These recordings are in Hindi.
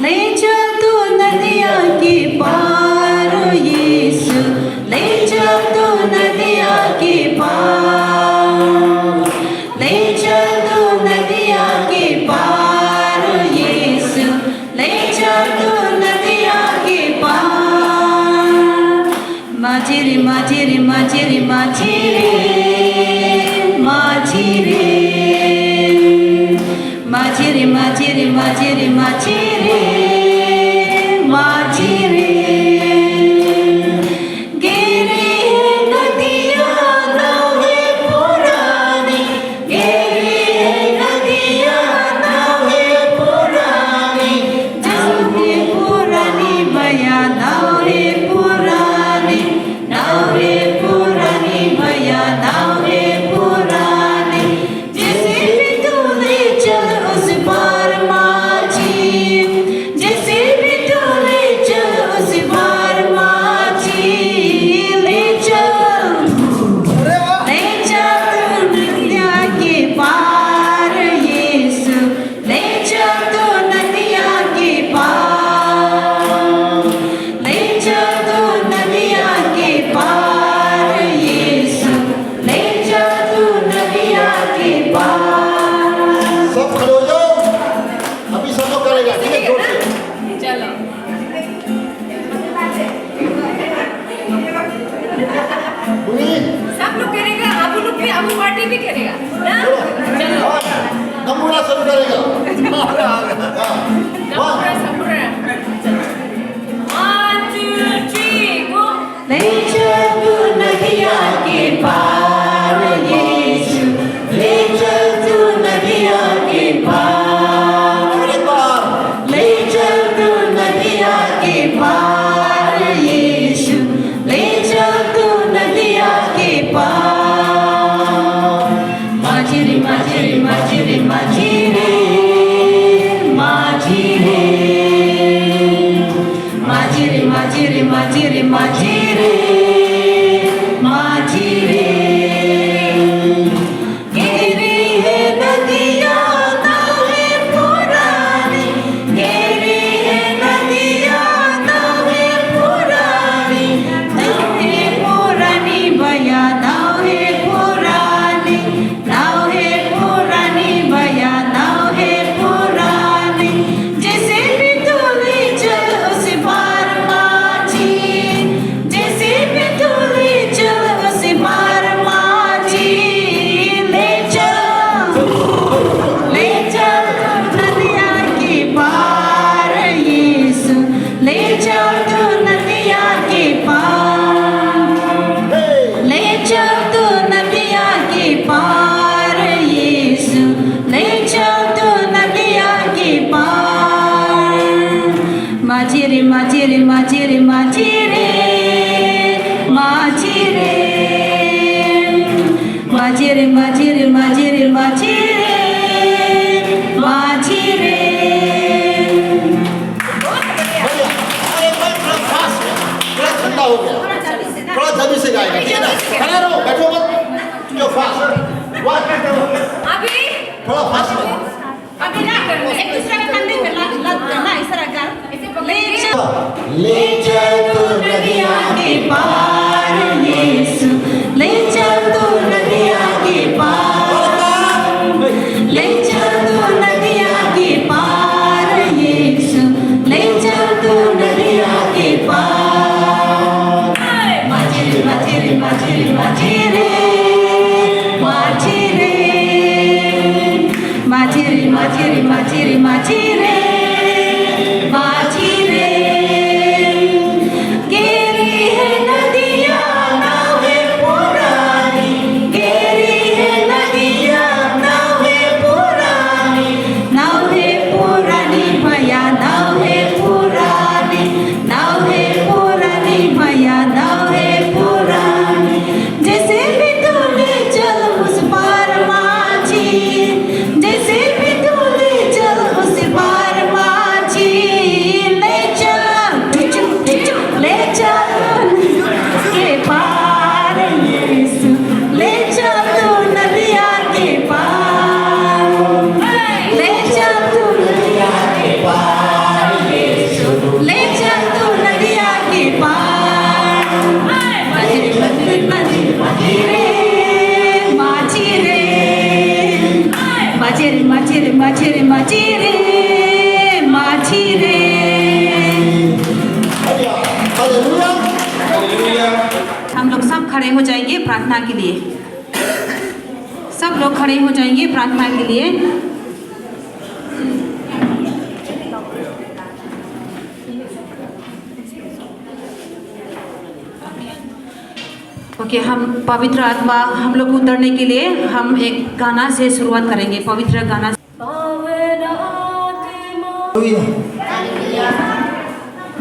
ले चल तू नदिया के पार यीशु, ले चल तू नदिया के पार, ले चल तू नदिया के पार यीशु, ले चल तू नदिया के पार। माझी माझी माझी माझी माझी माझी माझी माझी माझी माझी गेरे नदिया नावे पुरानी, गेरे नदिया नावे पुरानी, नावे पुरानी भैया नावे पुरानी, नावे पुरानी भैया नावे पुरानी, जैसे भी तू ले चल उस पार माझी, जैसे भी तू ले चल उस पार माझी, ले चल नदिया के पार यीशु, ले चल तू नदिया के पार, ले चल तू नदिया के पार यीशु, ले चल तू नदिया के पार। सब खड़े हो जाओ, अभी सब लोग करेगा, ठीक है, जोर से। चलो बुनी, सब लोग करेगा, अबू लोग भी, अबू पार्टी भी करेगा ना। चलो नमूना शुरू करेगा। हाँ, नंबर सबूरा 1 2 3 गो। ले चल तू नदिया के पार यीशु, ले चल तू नदिया के पार, एक बार, ले चल तू नदिया के पार यीशु, ले चल तू नदिया के पार। माझी माझी माझी माझी माझी माझी माझी माझी माझी माझी गेरी है नदिया नावे पुरानी, गेरी है नदिया नावे पुरानी, नावे पुरानी भैया नावे पुरानी, नावे पुरानी भैया नावे पुरानी, जैसे भी तू ले चल उस पार माझी, जैसे भी तू ले चल उस पार माझी, ले चल नदिया के पार यीशु, ले चल तू नदिया के पार, ले चल तू नदिया के पार यीशु, ले चल तू नदिया के पार। माझी माझी माझी माझी माझी माझी माझी माझी माझी माझी भैया, अरे भाई थोड़ा फास्ट है, थोड़ा ठंडा हो गया, थोड़ा जल्दी से गाएगा, ठीक है ना? खड़े रहो, बैठो मत, जो फास्ट, अभी थोड़ा फास्ट है। अभी ना करो, एक दूसरे के कंधे पे लग ना इस तरह कर, ऐसे पकड़ के। ले चल तू नदिया के पार यीशु, ले चल तू नदिया के पार, ले चल तू नदिया के पार यीशु, ले चल तू नदिया के पार। माझी माझी माझी माझी माझी माझी माझी माझी माझी माझी रे। हालेलुया। हम लोग सब खड़े हो जाएंगे प्रार्थना के लिए। सब लोग खड़े हो जाएंगे प्रार्थना के लिए। ओके, हम पवित्र आत्मा हम लोग उतरने के लिए हम एक गाना से शुरुआत करेंगे। पवित्र गाना।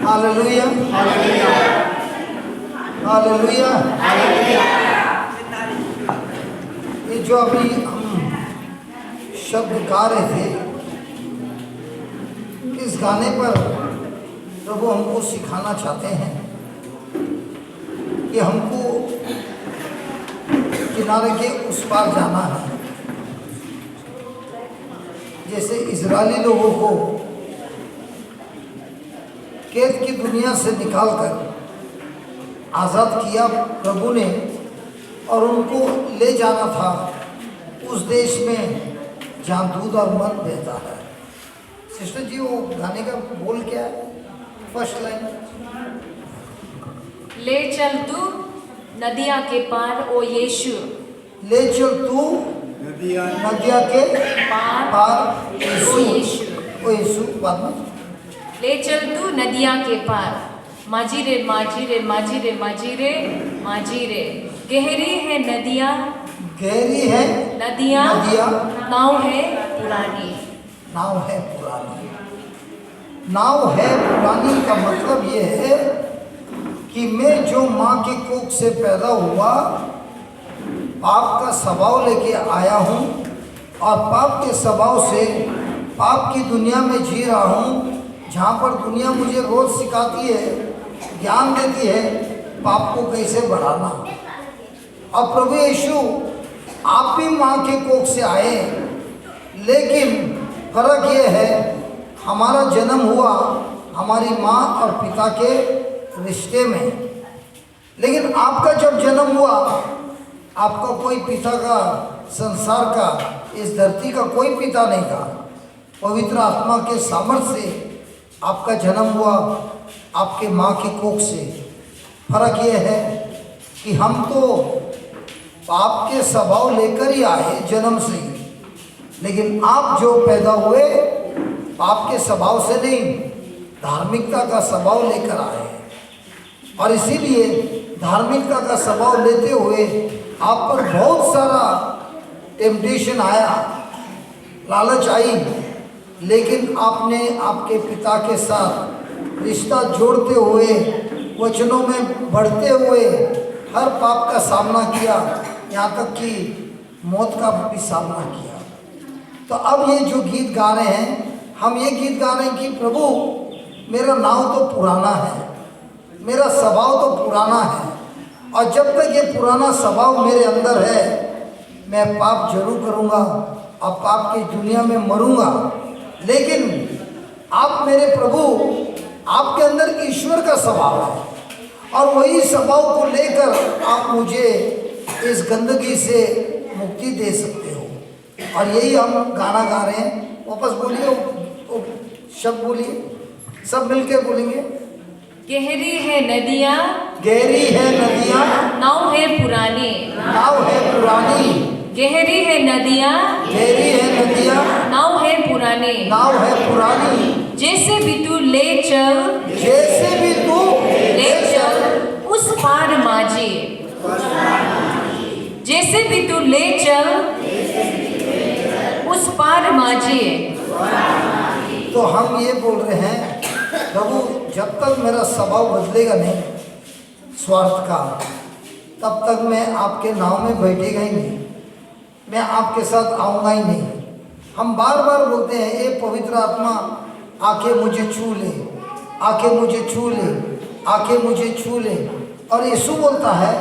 Hallelujah, hallelujah, hallelujah. ये जो अभी हम शब्द गा रहे थे, इस गाने पर प्रभु हमको सिखाना चाहते हैं कि हमको किनारे के उस पार जाना है। जैसे इजरायली लोगों को कैद की दुनिया से निकालकर आज़ाद किया प्रभु ने, और उनको ले जाना था उस देश में जहाँ दूध और मध बहता है। सिस्टर जी, वो गाने का बोल क्या है? First line. ले चल तू नदिया के पार ओ यीशु, ले चल तू नदिया के पार ओ यीशु, ओ यीशु। बाद में ले चल तू नदिया के पार, माझी रे माझी रे माझी रे माझी रे माझी रे, गहरी है नदियाँ, गहरी है नदियाँ, नाव है पुरानी। नाव है पुरानी। नाव है पुरानी का मतलब ये है कि मैं जो माँ के कोख से पैदा हुआ, पाप का स्वभाव लेके आया हूँ, और पाप के स्वभाव से पाप की दुनिया में जी रहा हूँ, जहाँ पर दुनिया मुझे रोज सिखाती है, ज्ञान देती है पाप को कैसे बढ़ाना। और प्रभु यीशु आप भी माँ के कोख से आए, लेकिन फर्क ये है हमारा जन्म हुआ हमारी माँ और पिता के रिश्ते में, लेकिन आपका जब जन्म हुआ आपका कोई पिता का, संसार का, इस धरती का कोई पिता नहीं था। पवित्र आत्मा के सामर्थ्य से आपका जन्म हुआ, आपके माँ के कोख से। फर्क ये है कि हम तो पाप के स्वभाव लेकर ही आए जन्म से ही, लेकिन आप जो पैदा हुए पाप के स्वभाव से नहीं, धार्मिकता का स्वभाव लेकर आए। और इसीलिए धार्मिकता का स्वभाव लेते हुए आप पर बहुत सारा टेम्पटेशन आया, लालच आई, लेकिन आपने आपके पिता के साथ रिश्ता जोड़ते हुए, वचनों में बढ़ते हुए हर पाप का सामना किया, यहाँ तक कि मौत का भी सामना किया। तो अब ये जो गीत गा रहे हैं, हम ये गीत गा रहे हैं कि प्रभु मेरा नाम तो पुराना है, मेरा स्वभाव तो पुराना है, और जब तक ये पुराना स्वभाव मेरे अंदर है मैं पाप जरूर करूँगा और पाप की दुनिया में मरूँगा। लेकिन आप मेरे प्रभु, आपके अंदर ईश्वर का स्वभाव है, और वही स्वभाव को लेकर आप मुझे इस गंदगी से मुक्ति दे सकते हो। और यही हम गाना गा रहे हैं। वापस बोलिए, वो शब्द बोलिए, सब मिलकर बोलेंगे। गहरी है नदियाँ, गहरी है नदियाँ, नाव है पुरानी, नाव है पुरानी। गहरी है नदियाँ, गहरी है नदियाँ, नाव है पुरानी, नाव है पुरानी। जैसे भी तू ले चल, जैसे भी तू ले चल उस पार माझी, जैसे भी तू ले चल उस पार माझी। तो हम ये बोल रहे हैं प्रभु, जब तक मेरा स्वभाव बदलेगा नहीं स्वार्थ का, तब तक मैं आपके नाव में बैठेगा ही नहीं, मैं आपके साथ आऊँगा ही नहीं। हम बार बार बोलते हैं ये पवित्र आत्मा आके मुझे छू ले, आके मुझे छू ले, आके मुझे छू ले। और यीशु बोलता है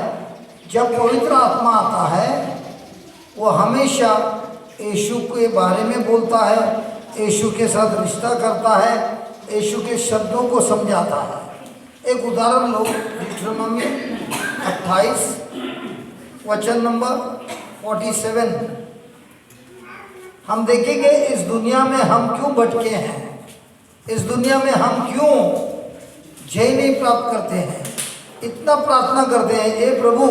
जब पवित्र आत्मा आता है वो हमेशा यीशु के बारे में बोलता है, यीशु के साथ रिश्ता करता है, यीशु के शब्दों को समझाता है। एक उदाहरण लो, डिट्रोनॉमी 28 वचन नंबर 47। हम देखेंगे इस दुनिया में हम क्यों भटके हैं। इस दुनिया में हम क्यों जय नहीं प्राप्त करते हैं, इतना प्रार्थना करते हैं, हे प्रभु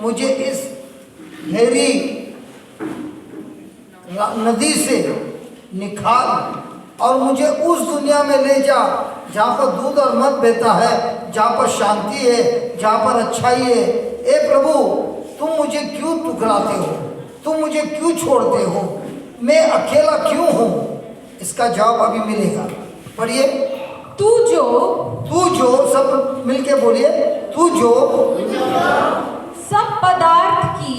मुझे इस गहरी नदी से निकाल और मुझे उस दुनिया में ले जा जहाँ पर दूध और मध बहता है, जहाँ पर शांति है, जहाँ पर अच्छाई है। हे प्रभु तुम मुझे क्यों ठुकराते हो, तुम मुझे क्यों छोड़ते हो, मैं अकेला क्यों हूँ? इसका जवाब अभी मिलेगा। पढ़िए, तू जो सब मिलके बोलिए, तू जो सब पदार्थ की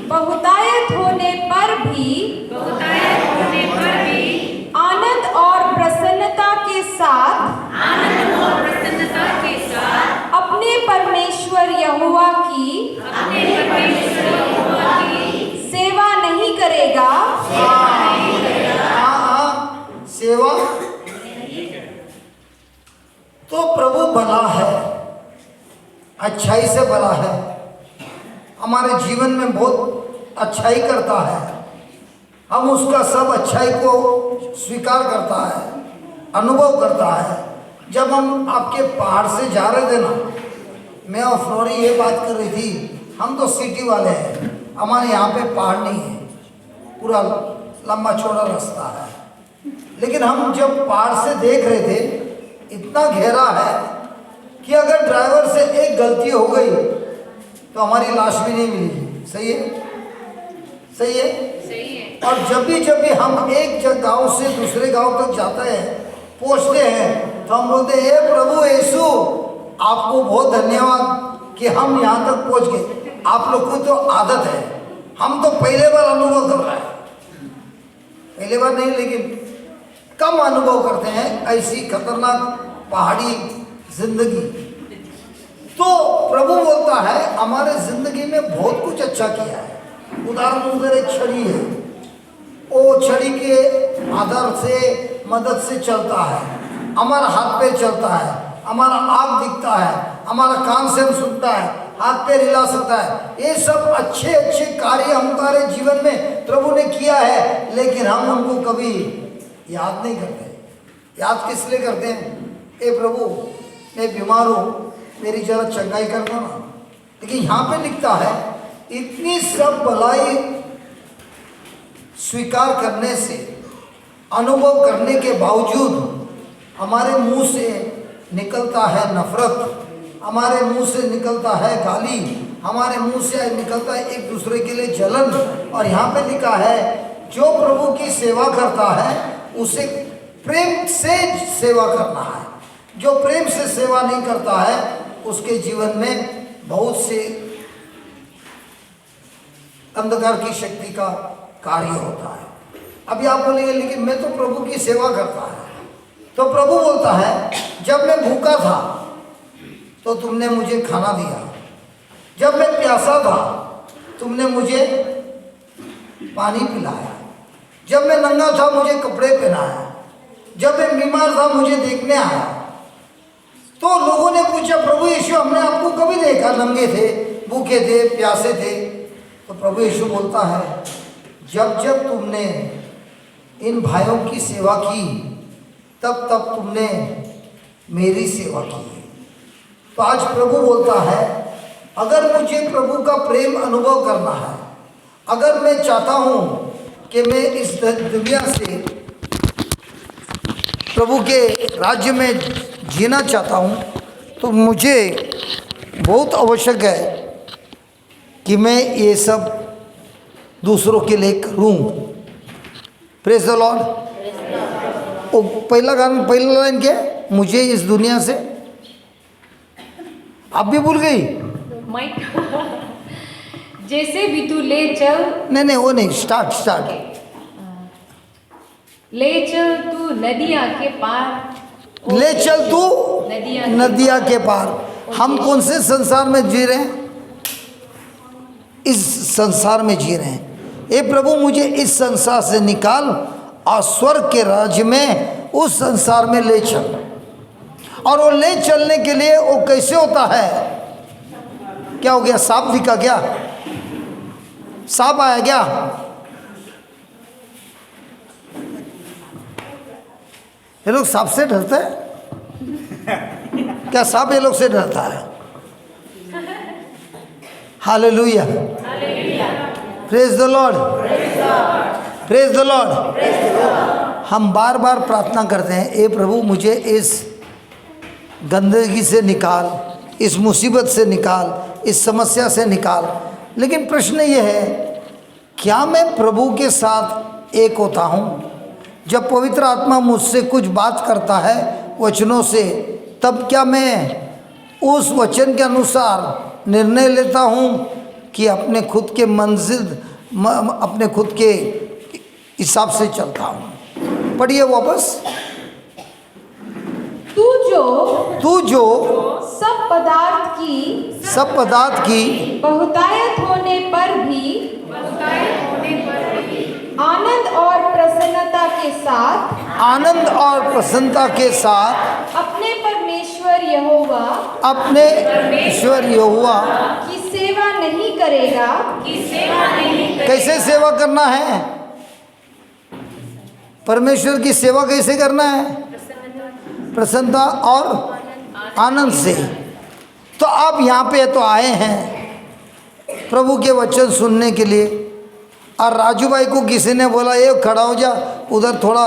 बहुतायत होने पर भी आनंद और प्रसन्नता के साथ अपने परमेश्वर यहोवा की सेवा नहीं करेगा। सेवा तो प्रभु भला है, अच्छाई से भला है, हमारे जीवन में बहुत अच्छाई करता है, हम उसका सब अच्छाई को स्वीकार करता है, अनुभव करता है। जब हम आपके पहाड़ से जा रहे थे ना, मैं और फ्लोरी ये बात कर रही थी, हम तो सिटी वाले हैं, हमारे यहाँ पे पहाड़ नहीं है, पूरा लंबा चौड़ा रास्ता है, लेकिन हम जब पहाड़ से देख रहे थे इतना गहरा है कि अगर ड्राइवर से एक गलती हो गई तो हमारी लाश भी नहीं मिलेगी। सही है, सही है, सही है। और जब भी हम एक गांव से दूसरे गांव तक जाते हैं, पहुंचते हैं, तो हम बोलते हैं हे प्रभु यीशु आपको बहुत धन्यवाद कि हम यहाँ तक पहुंच गए। आप लोग को तो आदत है, हम तो पहले बार अनुभव कर रहे हैं, पहले बार नहीं लेकिन कम अनुभव करते हैं ऐसी खतरनाक पहाड़ी जिंदगी। तो प्रभु बोलता है हमारे जिंदगी में बहुत कुछ अच्छा किया है। उदाहरण उधर एक छड़ी है, वो छड़ी के आधार से मदद से चलता है, हमारा हाथ पैर चलता है, हमारा आँख दिखता है, हमारा कान से हम सुनता है, हाथ पैर हिला सकता है। ये सब अच्छे अच्छे कार्य हमारे जीवन में प्रभु ने किया है, लेकिन हम उनको कभी याद नहीं करते। याद किस लिए करते हैं? ए प्रभु मैं बीमार हूँ, मेरी जरा चंगाई कर दो ना। लेकिन यहाँ पे लिखता है इतनी सब भलाई स्वीकार करने से, अनुभव करने के बावजूद हमारे मुंह से निकलता है नफरत, हमारे मुंह से निकलता है गाली, हमारे मुंह से निकलता है एक दूसरे के लिए जलन। और यहाँ पे लिखा है जो प्रभु की सेवा करता है उसे प्रेम से सेवा करना है, जो प्रेम से सेवा नहीं करता है उसके जीवन में बहुत से अंधकार की शक्ति का कार्य होता है। अभी आप बोलेंगे लेकिन मैं तो प्रभु की सेवा करता है, तो प्रभु बोलता है जब मैं भूखा था तो तुमने मुझे खाना दिया, जब मैं प्यासा था तुमने मुझे पानी पिलाया, जब मैं नंगा था मुझे कपड़े पहनाया, जब मैं बीमार था मुझे देखने आया। तो लोगों ने पूछा प्रभु यीशु हमने आपको कभी देखा, नंगे थे, भूखे थे, प्यासे थे? तो प्रभु यीशु बोलता है जब जब तुमने इन भाइयों की सेवा की तब तब तुमने मेरी सेवा की। तो आज प्रभु बोलता है अगर मुझे प्रभु का प्रेम अनुभव करना है, अगर मैं चाहता हूँ कि मैं इस दुनिया से प्रभु के राज्य में जीना चाहता हूँ, तो मुझे बहुत आवश्यक है कि मैं ये सब दूसरों के लिए करूँ। Praise the Lord. वो पहला गाना, पहला लाइन क्या है? मुझे इस दुनिया से, आप भी भूल गई? माइक जैसे भी तू ले चल, नहीं वो नहीं, स्टार्ट। ले चल तू नदिया के पार, ले चल तू नदिया के पार। हम कौन से संसार में जी रहे हैं? इस संसार में जी रहे हैं। ए प्रभु मुझे इस संसार से निकाल और स्वर्ग के राज्य में उस संसार में ले चल। और वो ले चलने के लिए वो कैसे होता है? क्या हो गया? सांप दिखा क्या? सांप आया क्या? ये लोग सांप से डरते हैं क्या? सांप ये लोग से डरता है? Hallelujah, praise the Lord, praise the Lord. हम बार बार प्रार्थना करते हैं, ए प्रभु मुझे इस गंदगी से निकाल, इस मुसीबत से निकाल, इस समस्या से निकाल। लेकिन प्रश्न ये है, क्या मैं प्रभु के साथ एक होता हूँ? जब पवित्र आत्मा मुझसे कुछ बात करता है वचनों से, तब क्या मैं उस वचन के अनुसार निर्णय लेता हूँ कि अपने खुद के अपने खुद के हिसाब से चलता हूँ? पढ़िए वापस। तू जो सब पदार्थ की बहुतायत होने पर भी आनंद और प्रसन्नता के साथ अपने परमेश्वर यहोवा की सेवा नहीं करेगा। कैसे सेवा करना है? परमेश्वर की सेवा कैसे करना है? प्रसन्नता और आनंद से। तो आप यहाँ पे तो आए हैं प्रभु के वचन सुनने के लिए, और राजू भाई को किसी ने बोला ये खड़ा हो जा, उधर थोड़ा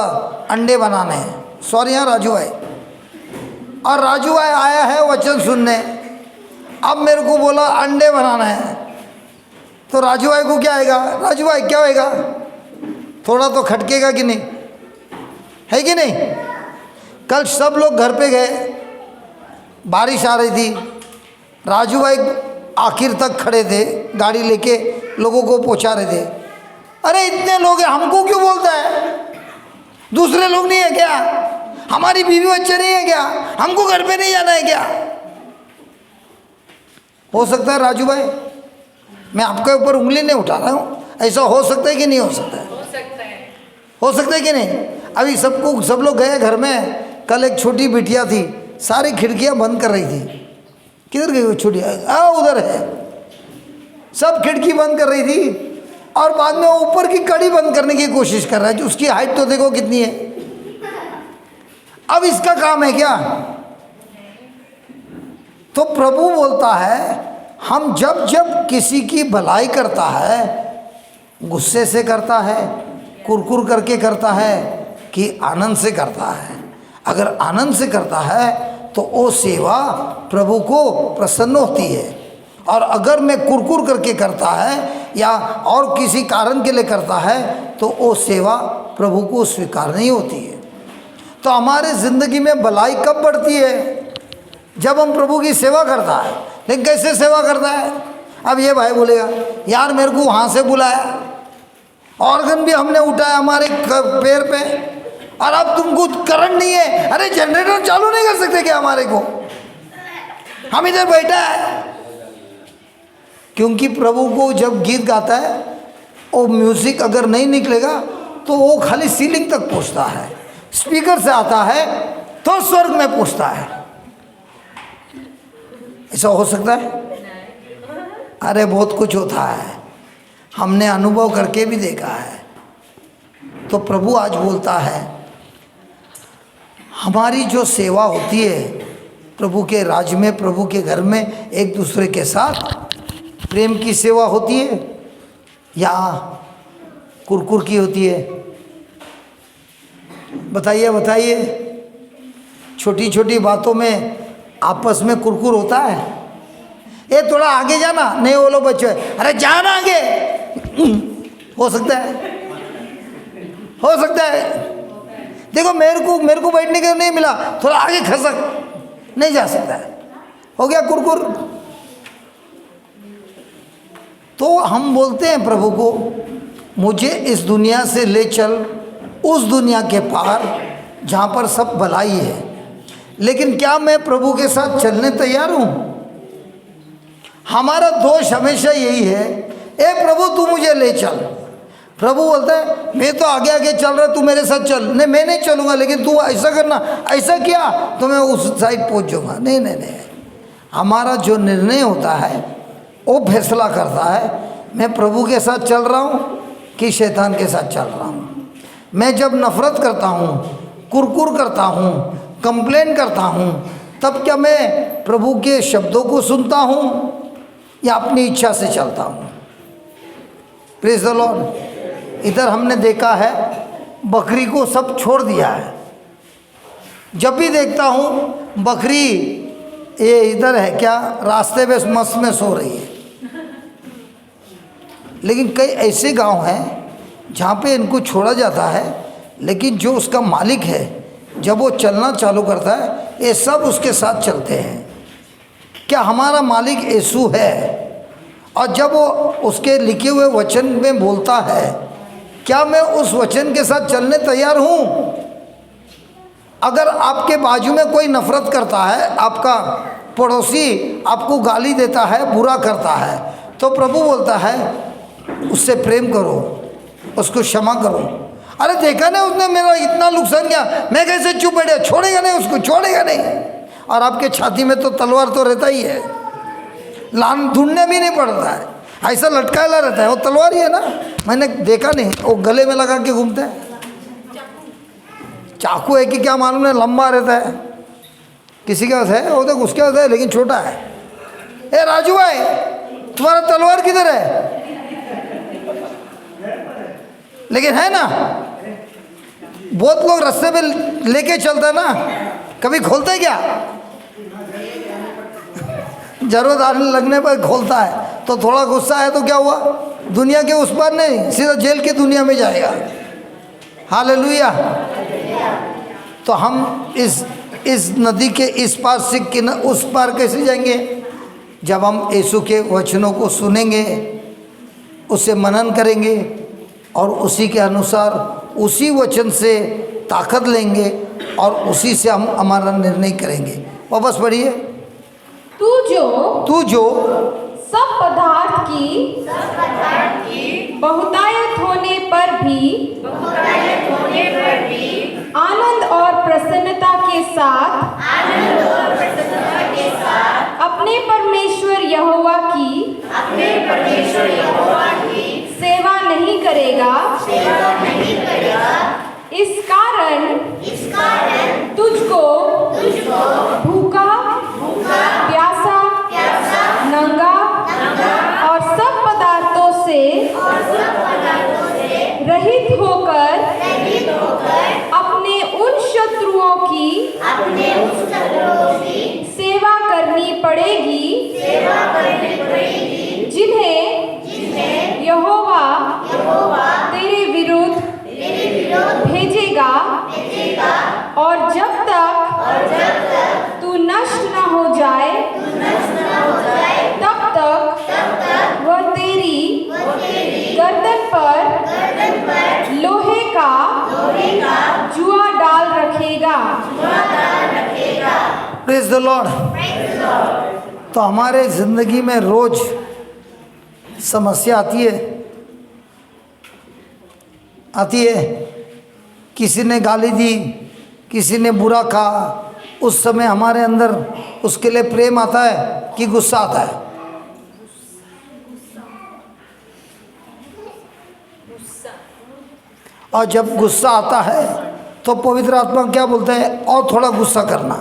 अंडे बनाने हैं। सॉरी यहाँ राजू भाई, और राजू भाई आया है वचन सुनने, अब मेरे को बोला अंडे बनाना है, तो राजू भाई को क्या आएगा? राजू भाई क्या होएगा? थोड़ा तो खटकेगा कि नहीं, है कि नहीं? कल सब लोग घर पे गए, बारिश आ रही थी, राजू भाई आखिर तक खड़े थे, गाड़ी लेके लोगों को पहुंचा रहे थे। अरे इतने लोग हैं, हमको क्यों बोलता है? दूसरे लोग नहीं है क्या? हमारी बीवी बच्चे नहीं है क्या? हमको घर पे नहीं जाना है क्या? हो सकता है राजू भाई, मैं आपके ऊपर उंगली नहीं उठा रहा हूँ, ऐसा हो सकता है कि नहीं हो सकता है? हो सकता है कि नहीं? अभी सब लोग गए घर में। कल एक छोटी बिटिया थी, सारी खिड़कियां बंद कर रही थी। किधर गई वो छोटी? उधर है। सब खिड़की बंद कर रही थी, और बाद में ऊपर की कड़ी बंद करने की कोशिश कर रहा है। उसकी हाइट तो देखो कितनी है। अब इसका काम है क्या? तो प्रभु बोलता है, हम जब किसी की भलाई करता है, गुस्से से करता है, कुरकुर करके करता है, कि आनंद से करता है? अगर आनंद से करता है तो वो सेवा प्रभु को प्रसन्न होती है। और अगर मैं कुरकुर करके करता है या और किसी कारण के लिए करता है, तो वो सेवा प्रभु को स्वीकार नहीं होती है। तो हमारे ज़िंदगी में भलाई कब बढ़ती है? जब हम प्रभु की सेवा करता है। लेकिन कैसे सेवा करता है? अब ये भाई बोलेगा, यार मेरे को वहाँ से बुलाया, ऑर्गन भी हमने उठाया हमारे पैर पे, और अब तुमको करंट नहीं है। अरे जनरेटर चालू नहीं कर सकते क्या हमारे को? हम इधर बैठा है। क्योंकि प्रभु को जब गीत गाता है, वो म्यूजिक अगर नहीं निकलेगा तो वो खाली सीलिंग तक पहुंचता है, स्पीकर से आता है तो स्वर्ग में पहुंचता है। ऐसा हो सकता है? अरे बहुत कुछ होता है, हमने अनुभव करके भी देखा है। तो प्रभु आज बोलता है, हमारी जो सेवा होती है प्रभु के राज्य में, प्रभु के घर में, एक दूसरे के साथ प्रेम की सेवा होती है या कुरकुर की होती है? बताइए। छोटी छोटी बातों में आपस में कुरकुर होता है। ये थोड़ा आगे जाना, नहीं वो लोग बच्चे, अरे जाना आगे। हो सकता है। देखो मेरे को बैठने के नहीं मिला, थोड़ा आगे खसक, नहीं जा सकता है, हो गया कुरकुर। तो हम बोलते हैं प्रभु को, मुझे इस दुनिया से ले चल उस दुनिया के पार जहाँ पर सब भलाई है। लेकिन क्या मैं प्रभु के साथ चलने तैयार हूँ? हमारा दोष हमेशा यही है, ए प्रभु तू मुझे ले चल। प्रभु बोलता है, मैं तो आगे आगे चल रहा, तू मेरे साथ चल। नहीं, मैं नहीं चलूँगा, लेकिन तू ऐसा करना, ऐसा किया तो मैं उस साइड पहुँच जाऊँगा। नहीं। हमारा जो निर्णय होता है वो फैसला करता है, मैं प्रभु के साथ चल रहा हूँ कि शैतान के साथ चल रहा हूँ। मैं जब नफ़रत करता हूँ, कुरकुर करता हूँ, कंप्लेन करता हूँ, तब क्या मैं प्रभु के शब्दों को सुनता हूँ या अपनी इच्छा से चलता हूँ? Praise the Lord. इधर हमने देखा है बकरी को सब छोड़ दिया है। जब भी देखता हूँ बकरी ये इधर है क्या, रास्ते में मस्त में सो रही है। लेकिन कई ऐसे गांव हैं जहाँ पे इनको छोड़ा जाता है, लेकिन जो उसका मालिक है जब वो चलना चालू करता है ये सब उसके साथ चलते हैं। क्या हमारा मालिक यीशु है? और जब वो उसके लिखे हुए वचन में बोलता है, क्या मैं उस वचन के साथ चलने तैयार हूँ? अगर आपके बाजू में कोई नफरत करता है, आपका पड़ोसी आपको गाली देता है, बुरा करता है, तो प्रभु बोलता है उससे प्रेम करो, उसको क्षमा करो। अरे देखा नहीं उसने मेरा इतना नुकसान किया, मैं कैसे चुप बैठे? छोड़ेगा नहीं उसको, छोड़ेगा नहीं। और आपके छाती में तो तलवार तो रहता ही है, लान ढूंढने भी नहीं पड़ता है, ऐसा लटकाया रहता है। वो तलवार ही है ना, मैंने देखा नहीं, वो गले में लगा के घूमते हैं। चाकू है कि क्या मालूम है, लंबा रहता है। किसी के पास है, वो तो उसके पास है लेकिन छोटा है। ए राजू भाई, तुम्हारा तलवार किधर है? लेकिन है ना, बहुत लोग रास्ते पे लेके चलते हैं ना, कभी खोलते क्या? जरूरत आने लगने पर खोलता है। तो थोड़ा गुस्सा है तो क्या हुआ, दुनिया के उस पार नहीं, सीधा जेल की दुनिया में जाएगा। हालेलुया। तो हम इस नदी के इस पार से उस पार कैसे जाएंगे? जब हम यीशु के वचनों को सुनेंगे, उसे मनन करेंगे और उसी के अनुसार उसी वचन से ताकत लेंगे और उसी से हम हमारा निर्णय करेंगे। वापस पढ़िए। तू जो सब पदार्थ की बहुतायत होने पर भी आनंद और प्रसन्नता के साथ अपने परमेश्वर यहोवा की सेवा नहीं करेगा, इस कारण तुझको भूखा, प्यासा, नंगा और सब पदार्थों से रहित होकर अपने उन शत्रुओं की सेवा करनी पड़ेगी जिन्हें यहोवा तेरे विरुद्ध भेजेगा। और जब तक तू नष्ट न हो जाए तब तक वह तेरी गर्दन पर लोहे का जुआ डाल रखेगा। Praise the Lord. तो हमारे ज़िंदगी में रोज़ समस्या आती है। किसी ने गाली दी, किसी ने बुरा कहा, उस समय हमारे अंदर उसके लिए प्रेम आता है कि गुस्सा आता है? और जब गुस्सा आता है तो पवित्र आत्मा क्या बोलता है? और थोड़ा गुस्सा करना,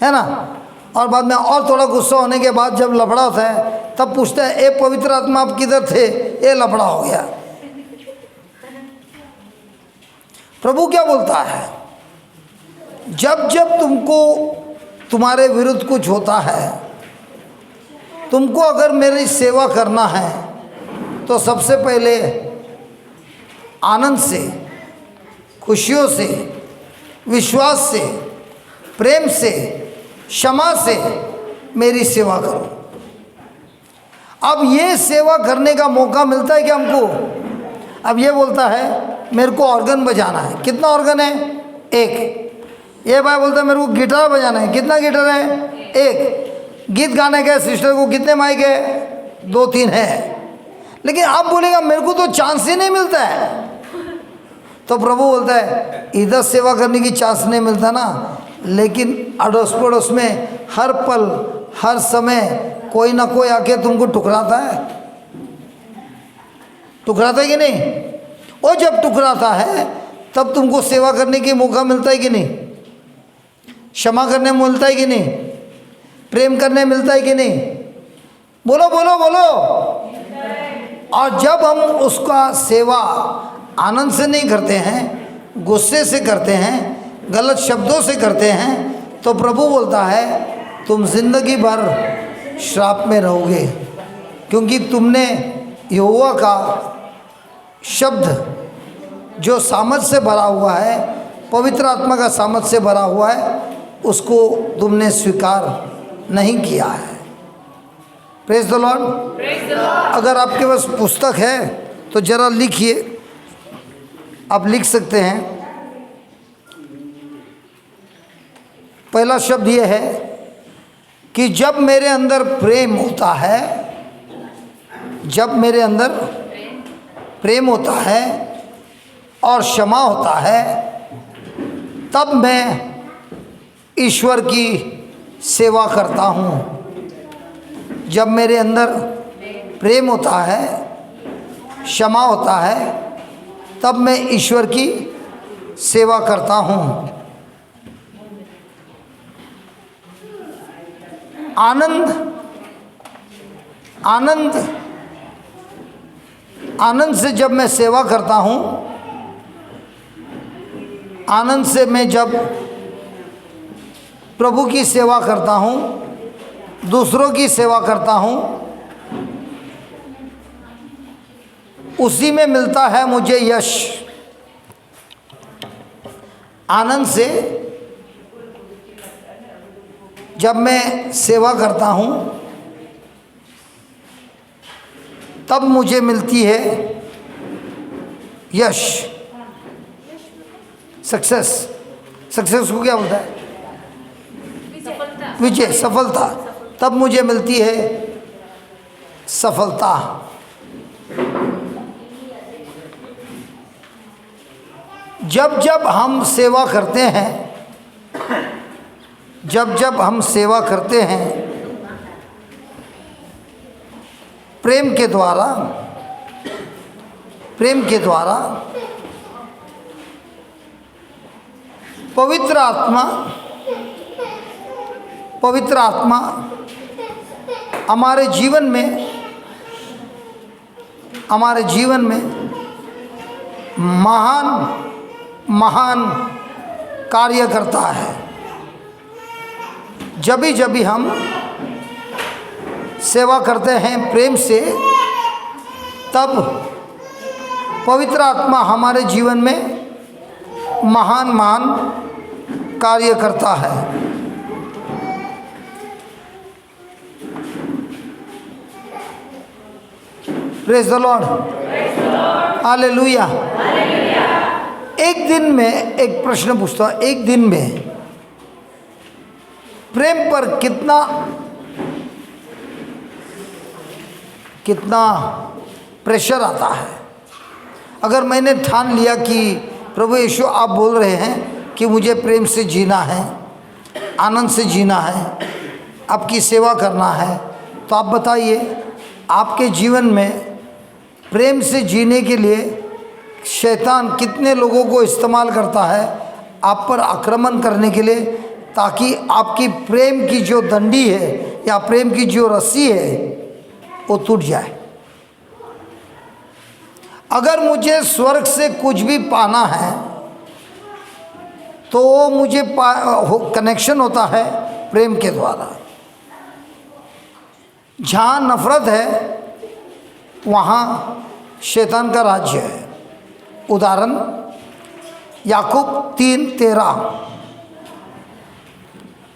है ना। और बाद में और थोड़ा गुस्सा होने के बाद जब लफड़ा होता है तब पूछता है, ए पवित्र आत्मा आप किधर थे? ये लफड़ा हो गया। प्रभु क्या बोलता है? जब जब तुमको तुम्हारे विरुद्ध कुछ होता है, तुमको अगर मेरी सेवा करना है तो सबसे पहले आनंद से, खुशियों से, विश्वास से, प्रेम से, क्षमा से मेरी सेवा करो। अब ये सेवा करने का मौका मिलता है कि हमको, अब ये बोलता है मेरे को ऑर्गन बजाना है। कितना ऑर्गन है? एक। ये भाई बोलता है मेरे को गिटार बजाना है। कितना गिटार है? एक। गीत गाने के सिस्टर को कितने माइक है? 2-3 है। लेकिन आप बोलेगा मेरे को तो चांस ही नहीं मिलता है। तो प्रभु बोलता है इधर सेवा करने की चांस नहीं मिलता ना, लेकिन अड़ोस पड़ोस में हर पल हर समय कोई ना कोई आके तुमको टुकराता है कि नहीं? वो जब टुकराता है तब तुमको सेवा करने की मौका मिलता है कि नहीं? क्षमा करने मिलता है कि नहीं? प्रेम करने मिलता है कि नहीं? बोलो बोलो बोलो। और जब हम उसका सेवा आनंद से नहीं करते हैं, गुस्से से करते हैं, गलत शब्दों से करते हैं, तो प्रभु बोलता है तुम जिंदगी भर श्राप में रहोगे, क्योंकि तुमने यहोवा का शब्द जो सामर्थ से भरा हुआ है, पवित्र आत्मा का सामर्थ से भरा हुआ है, उसको तुमने स्वीकार नहीं किया है। Praise the Lord. अगर आपके पास पुस्तक है तो जरा लिखिए, आप लिख सकते हैं। पहला शब्द यह है कि जब मेरे अंदर प्रेम होता है, जब मेरे अंदर प्रेम होता है और क्षमा होता है, तब मैं ईश्वर की सेवा करता हूँ। जब मेरे अंदर प्रेम होता है, क्षमा होता है, तब मैं ईश्वर की सेवा करता हूँ। आनंद से जब मैं सेवा करता हूँ, आनंद से मैं जब प्रभु की सेवा करता हूँ, दूसरों की सेवा करता हूँ, उसी में मिलता है मुझे यश। आनंद से जब मैं सेवा करता हूँ तब मुझे मिलती है यश, सक्सेस। सक्सेस को क्या बोलता है? विजय, सफलता। तब मुझे मिलती है सफलता। जब जब हम सेवा करते हैं, जब जब हम सेवा करते हैं प्रेम के द्वारा, प्रेम के द्वारा, पवित्र आत्मा हमारे जीवन में महान कार्य करता है। जब भी हम सेवा करते हैं प्रेम से, तब पवित्र आत्मा हमारे जीवन में महान कार्य करता है। Praise the Lord, hallelujah. एक दिन में एक प्रश्न पूछता हूँ, एक दिन में प्रेम पर कितना प्रेशर आता है? अगर मैंने ठान लिया कि प्रभु यीशु आप बोल रहे हैं कि मुझे प्रेम से जीना है, आनंद से जीना है, आपकी सेवा करना है, तो आप बताइए आपके जीवन में प्रेम से जीने के लिए शैतान कितने लोगों को इस्तेमाल करता है आप पर आक्रमण करने के लिए, ताकि आपकी प्रेम की जो डंडी है या प्रेम की जो रस्सी है वो टूट जाए। अगर मुझे स्वर्ग से कुछ भी पाना है तो वो मुझे कनेक्शन होता है प्रेम के द्वारा। जहाँ नफरत है वहाँ शैतान का राज्य है। उदाहरण याकूब 3:13,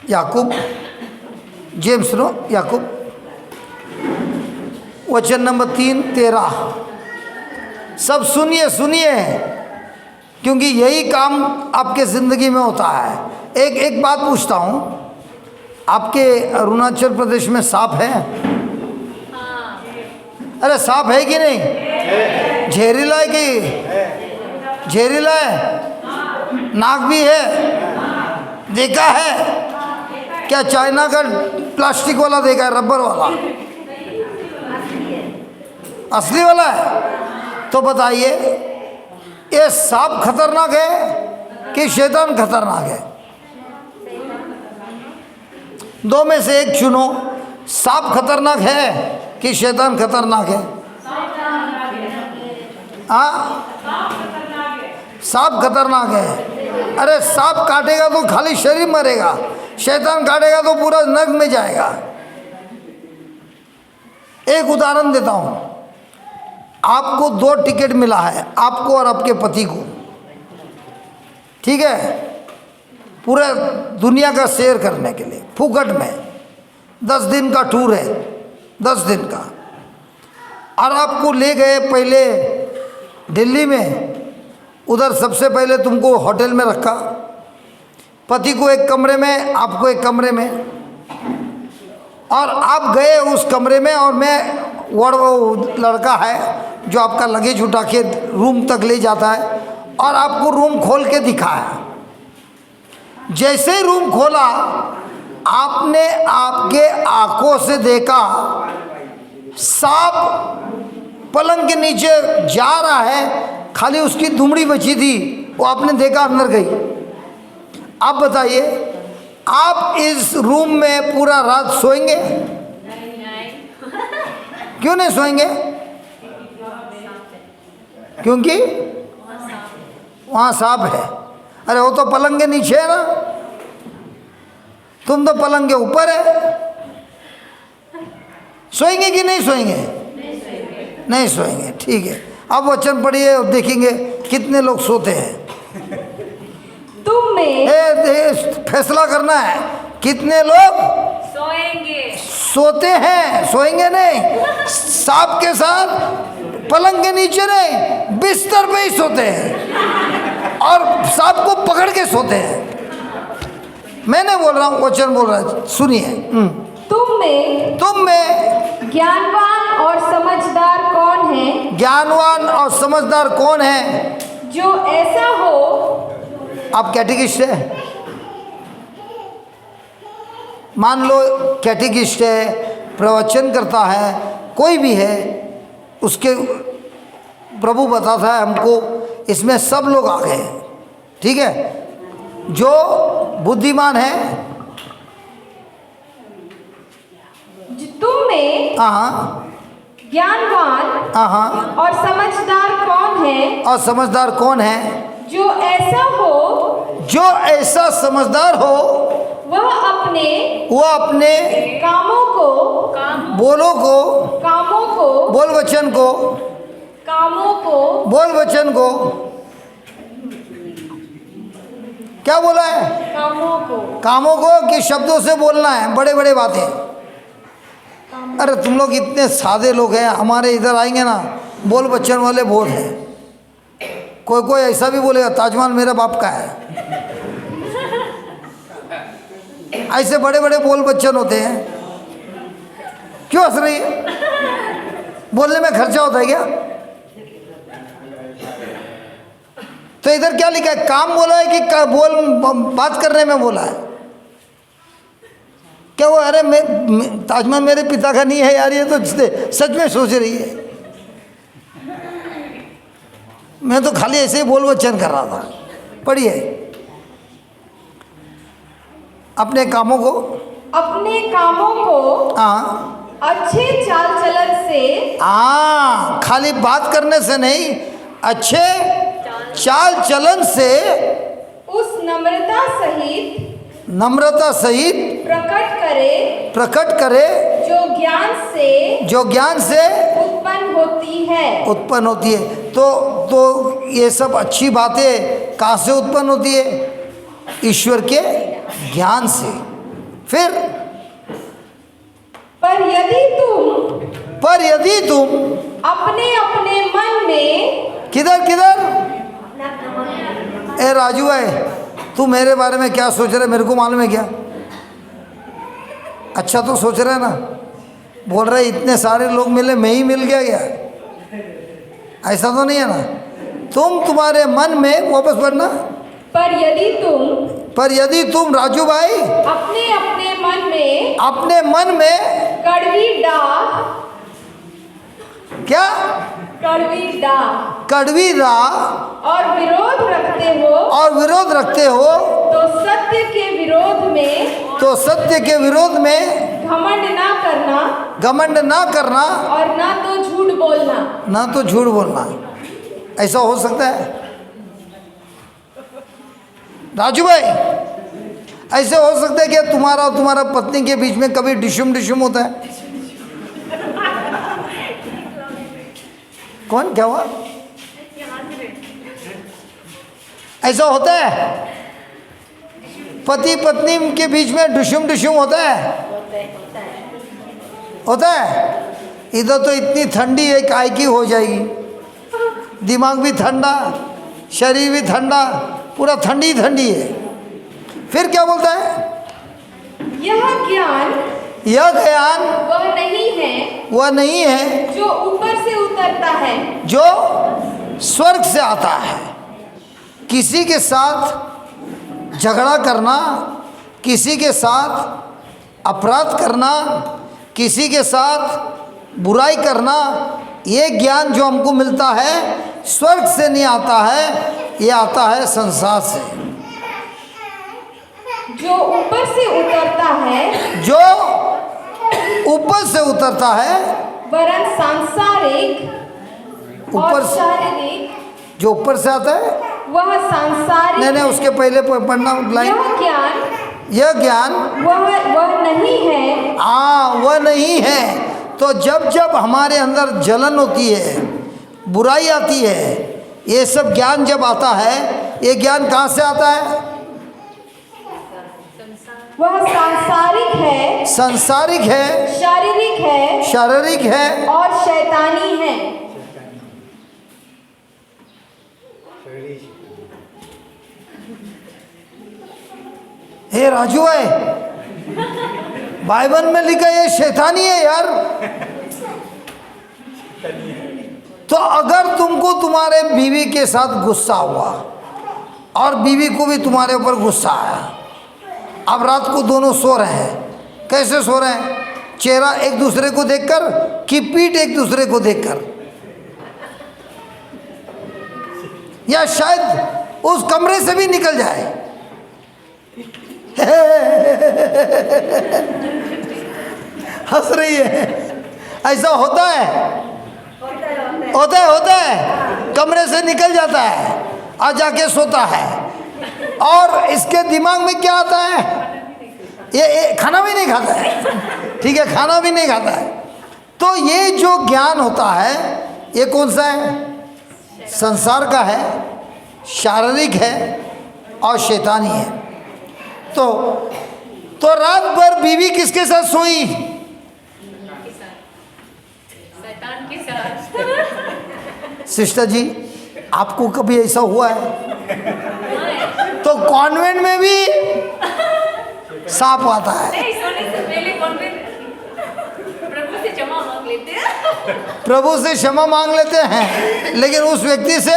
याकूब, जेम्स नो, याकूब वचन नंबर 3:13। सब सुनिए सुनिए, क्योंकि यही काम आपके ज़िंदगी में होता है। एक बात पूछता हूँ, आपके अरुणाचल प्रदेश में सांप है? अरे सांप है कि नहीं? जहरीला है कि जहरीला है? नाक भी है, देखा है क्या? चाइना का प्लास्टिक वाला देखा है, रबर वाला? असली वाला है? तो बताइए ये सांप खतरनाक है कि शैतान खतरनाक है? दो में से एक चुनो। सांप खतरनाक है कि शैतान खतरनाक है? हाँ, सांप खतरनाक है। अरे सांप काटेगा तो खाली शरीर मरेगा, शैतान काटेगा तो पूरा नर्क में जाएगा। एक उदाहरण देता हूं, आपको 2 टिकट मिला है, आपको और आपके पति को, ठीक है, पूरा दुनिया का सैर करने के लिए फुकट में। 10 दिन का टूर है, 10 दिन का। और आपको ले गए पहले दिल्ली में, उधर सबसे पहले तुमको होटल में रखा, पति को एक कमरे में, आपको एक कमरे में, और आप गए उस कमरे में, और मैं वो लड़का है जो आपका लगेज उठा के रूम तक ले जाता है, और आपको रूम खोल के दिखाया। जैसे ही रूम खोला, आपने आपके आंखों से देखा सांप पलंग के नीचे जा रहा है, खाली उसकी दुमड़ी बची थी, वो आपने देखा अंदर गई। आप बताइए, आप इस रूम में पूरा रात सोएंगे? क्यों नहीं सोएंगे? क्योंकि वहाँ सांप है। अरे वो तो पलंग के नीचे है ना, तुम तो पलंग के ऊपर है। सोएंगे कि नहीं सोएंगे? नहीं सोएंगे, ठीक है। अब वचन पढ़िए और देखेंगे कितने लोग सोते हैं। तुम में फैसला करना है, कितने लोग सोएंगे, सोते हैं, सोएंगे नहीं। सांप के साथ पलंग के नीचे नहीं, बिस्तर पे ही सोते हैं, और सांप को पकड़ के सोते हैं। मैं नहीं बोल रहा हूँ, वचन बोल रहा है, सुनिए। तुम में ज्ञानवान और समझदार कौन है? ज्ञानवान और समझदार कौन है? जो ऐसा हो। आप कैटेकिस्ट है, मान लो कैटेकिस्ट है, प्रवचन करता है, कोई भी है, उसके प्रभु बताता है हमको, इसमें सब लोग आ गए, ठीक है। जो बुद्धिमान है, तुम में ज्ञानवान और समझदार कौन है? और समझदार कौन है? जो ऐसा हो, जो ऐसा समझदार हो, वह अपने कामों को, बोलो को, कामों को, बोल वचन को, कामों को, बोल वचन को, क्या बोला है? कामों को, कामों को कि शब्दों से बोलना है, बड़े बड़े बातें। अरे तुम लोग इतने सादे लोग हैं, हमारे इधर आएंगे ना, बोल वचन वाले बहुत हैं। कोई कोई ऐसा भी बोलेगा ताजमहल मेरे बाप का है, ऐसे बड़े बड़े बोल वचन होते हैं। क्यों हंस रही है? बोलने में खर्चा होता है क्या? तो इधर क्या लिखा है? काम बोला है कि बोल बात करने में बोला है? क्या वो अरे मैं ताजमहल मेरे पिता का नहीं है यार, ये तो सच में सोच रही है। मैं तो खाली ऐसे ही बोल वचन कर रहा था। पढ़िए, अपने कामों को, अपने कामों को अच्छे चाल चलन से, खाली बात करने से नहीं, अच्छे चाल चलन से, उस नम्रता सहित प्रकट करे जो ज्ञान से उत्पन्न होती है। तो ये सब अच्छी बातें कहाँ से उत्पन्न होती है? ईश्वर के ज्ञान से। फिर पर यदि तुम अपने मन में, किधर ए राजू है, तू मेरे बारे में क्या सोच रहे, मेरे को मालूम है क्या? अच्छा तो सोच रहे ना, बोल रहे इतने सारे लोग मिले, मैं ही मिल गया क्या? ऐसा तो नहीं है ना। तुम्हारे मन में, वापस पढ़ना, पर यदि तुम राजू भाई अपने मन में कड़वी डाह, क्या कड़वी राह और विरोध रखते हो तो सत्य के विरोध में घमंड ना करना और ना तो झूठ बोलना। ऐसा हो सकता है राजू भाई? ऐसे हो सकता है कि तुम्हारा और तुम्हारा पत्नी के बीच में कभी डिशुम होता है? कौन, क्या हुआ? ऐसा होता है? पति पत्नी के बीच में डिशुम होता है? होता है। इधर तो इतनी ठंडी है, काय की हो जाएगी, दिमाग भी ठंडा, शरीर भी ठंडा, पूरा ठंडी है। फिर क्या बोलता है? यह ज्ञान वह नहीं है जो ऊपर से उतरता है, जो स्वर्ग से आता है। किसी के साथ झगड़ा करना, किसी के साथ अपराध करना, किसी के साथ बुराई करना, ये ज्ञान जो हमको मिलता है स्वर्ग से नहीं आता है, ये आता है संसार से। जो ऊपर से उतरता है, वरन सांसारिक और शारीरिक। जो ऊपर से आता है वह सांसारिक। नहीं, उसके पहले पढ़ना लाइन। यह ज्ञान वह नहीं है। वह नहीं है। तो जब हमारे अंदर जलन होती है, बुराई आती है, ये सब ज्ञान जब आता है, ये ज्ञान कहाँ से आता है? वह सांसारिक है, शारीरिक है और शैतानी है। हे राजू है, बाइबल में लिखा ये शैतानी है यार। तो अगर तुमको तुम्हारे बीवी के साथ गुस्सा हुआ और बीवी को भी तुम्हारे ऊपर गुस्सा आया, अब रात को दोनों सो रहे हैं, कैसे सो रहे हैं? चेहरा एक दूसरे को देखकर कि पीठ एक दूसरे को देखकर, या शायद उस कमरे से भी निकल जाए। हंस रही है। ऐसा होता है, कमरे से निकल जाता है और जाके सोता है, और इसके दिमाग में क्या आता है? ये खाना भी नहीं खाता है, ठीक है, खाना भी नहीं खाता है। तो ये जो ज्ञान होता है, ये कौन सा है? संसार का है, शारीरिक है और शैतानी है। तो रात भर बीवी किसके साथ सोई? शैतान के साथ। सिस्टर जी, आपको कभी ऐसा हुआ है? तो कॉन्वेंट में भी सांप आता है। नहीं, सोने से पहले कॉन्वेंट प्रभु से क्षमा मांग लेते हैं, लेकिन उस व्यक्ति से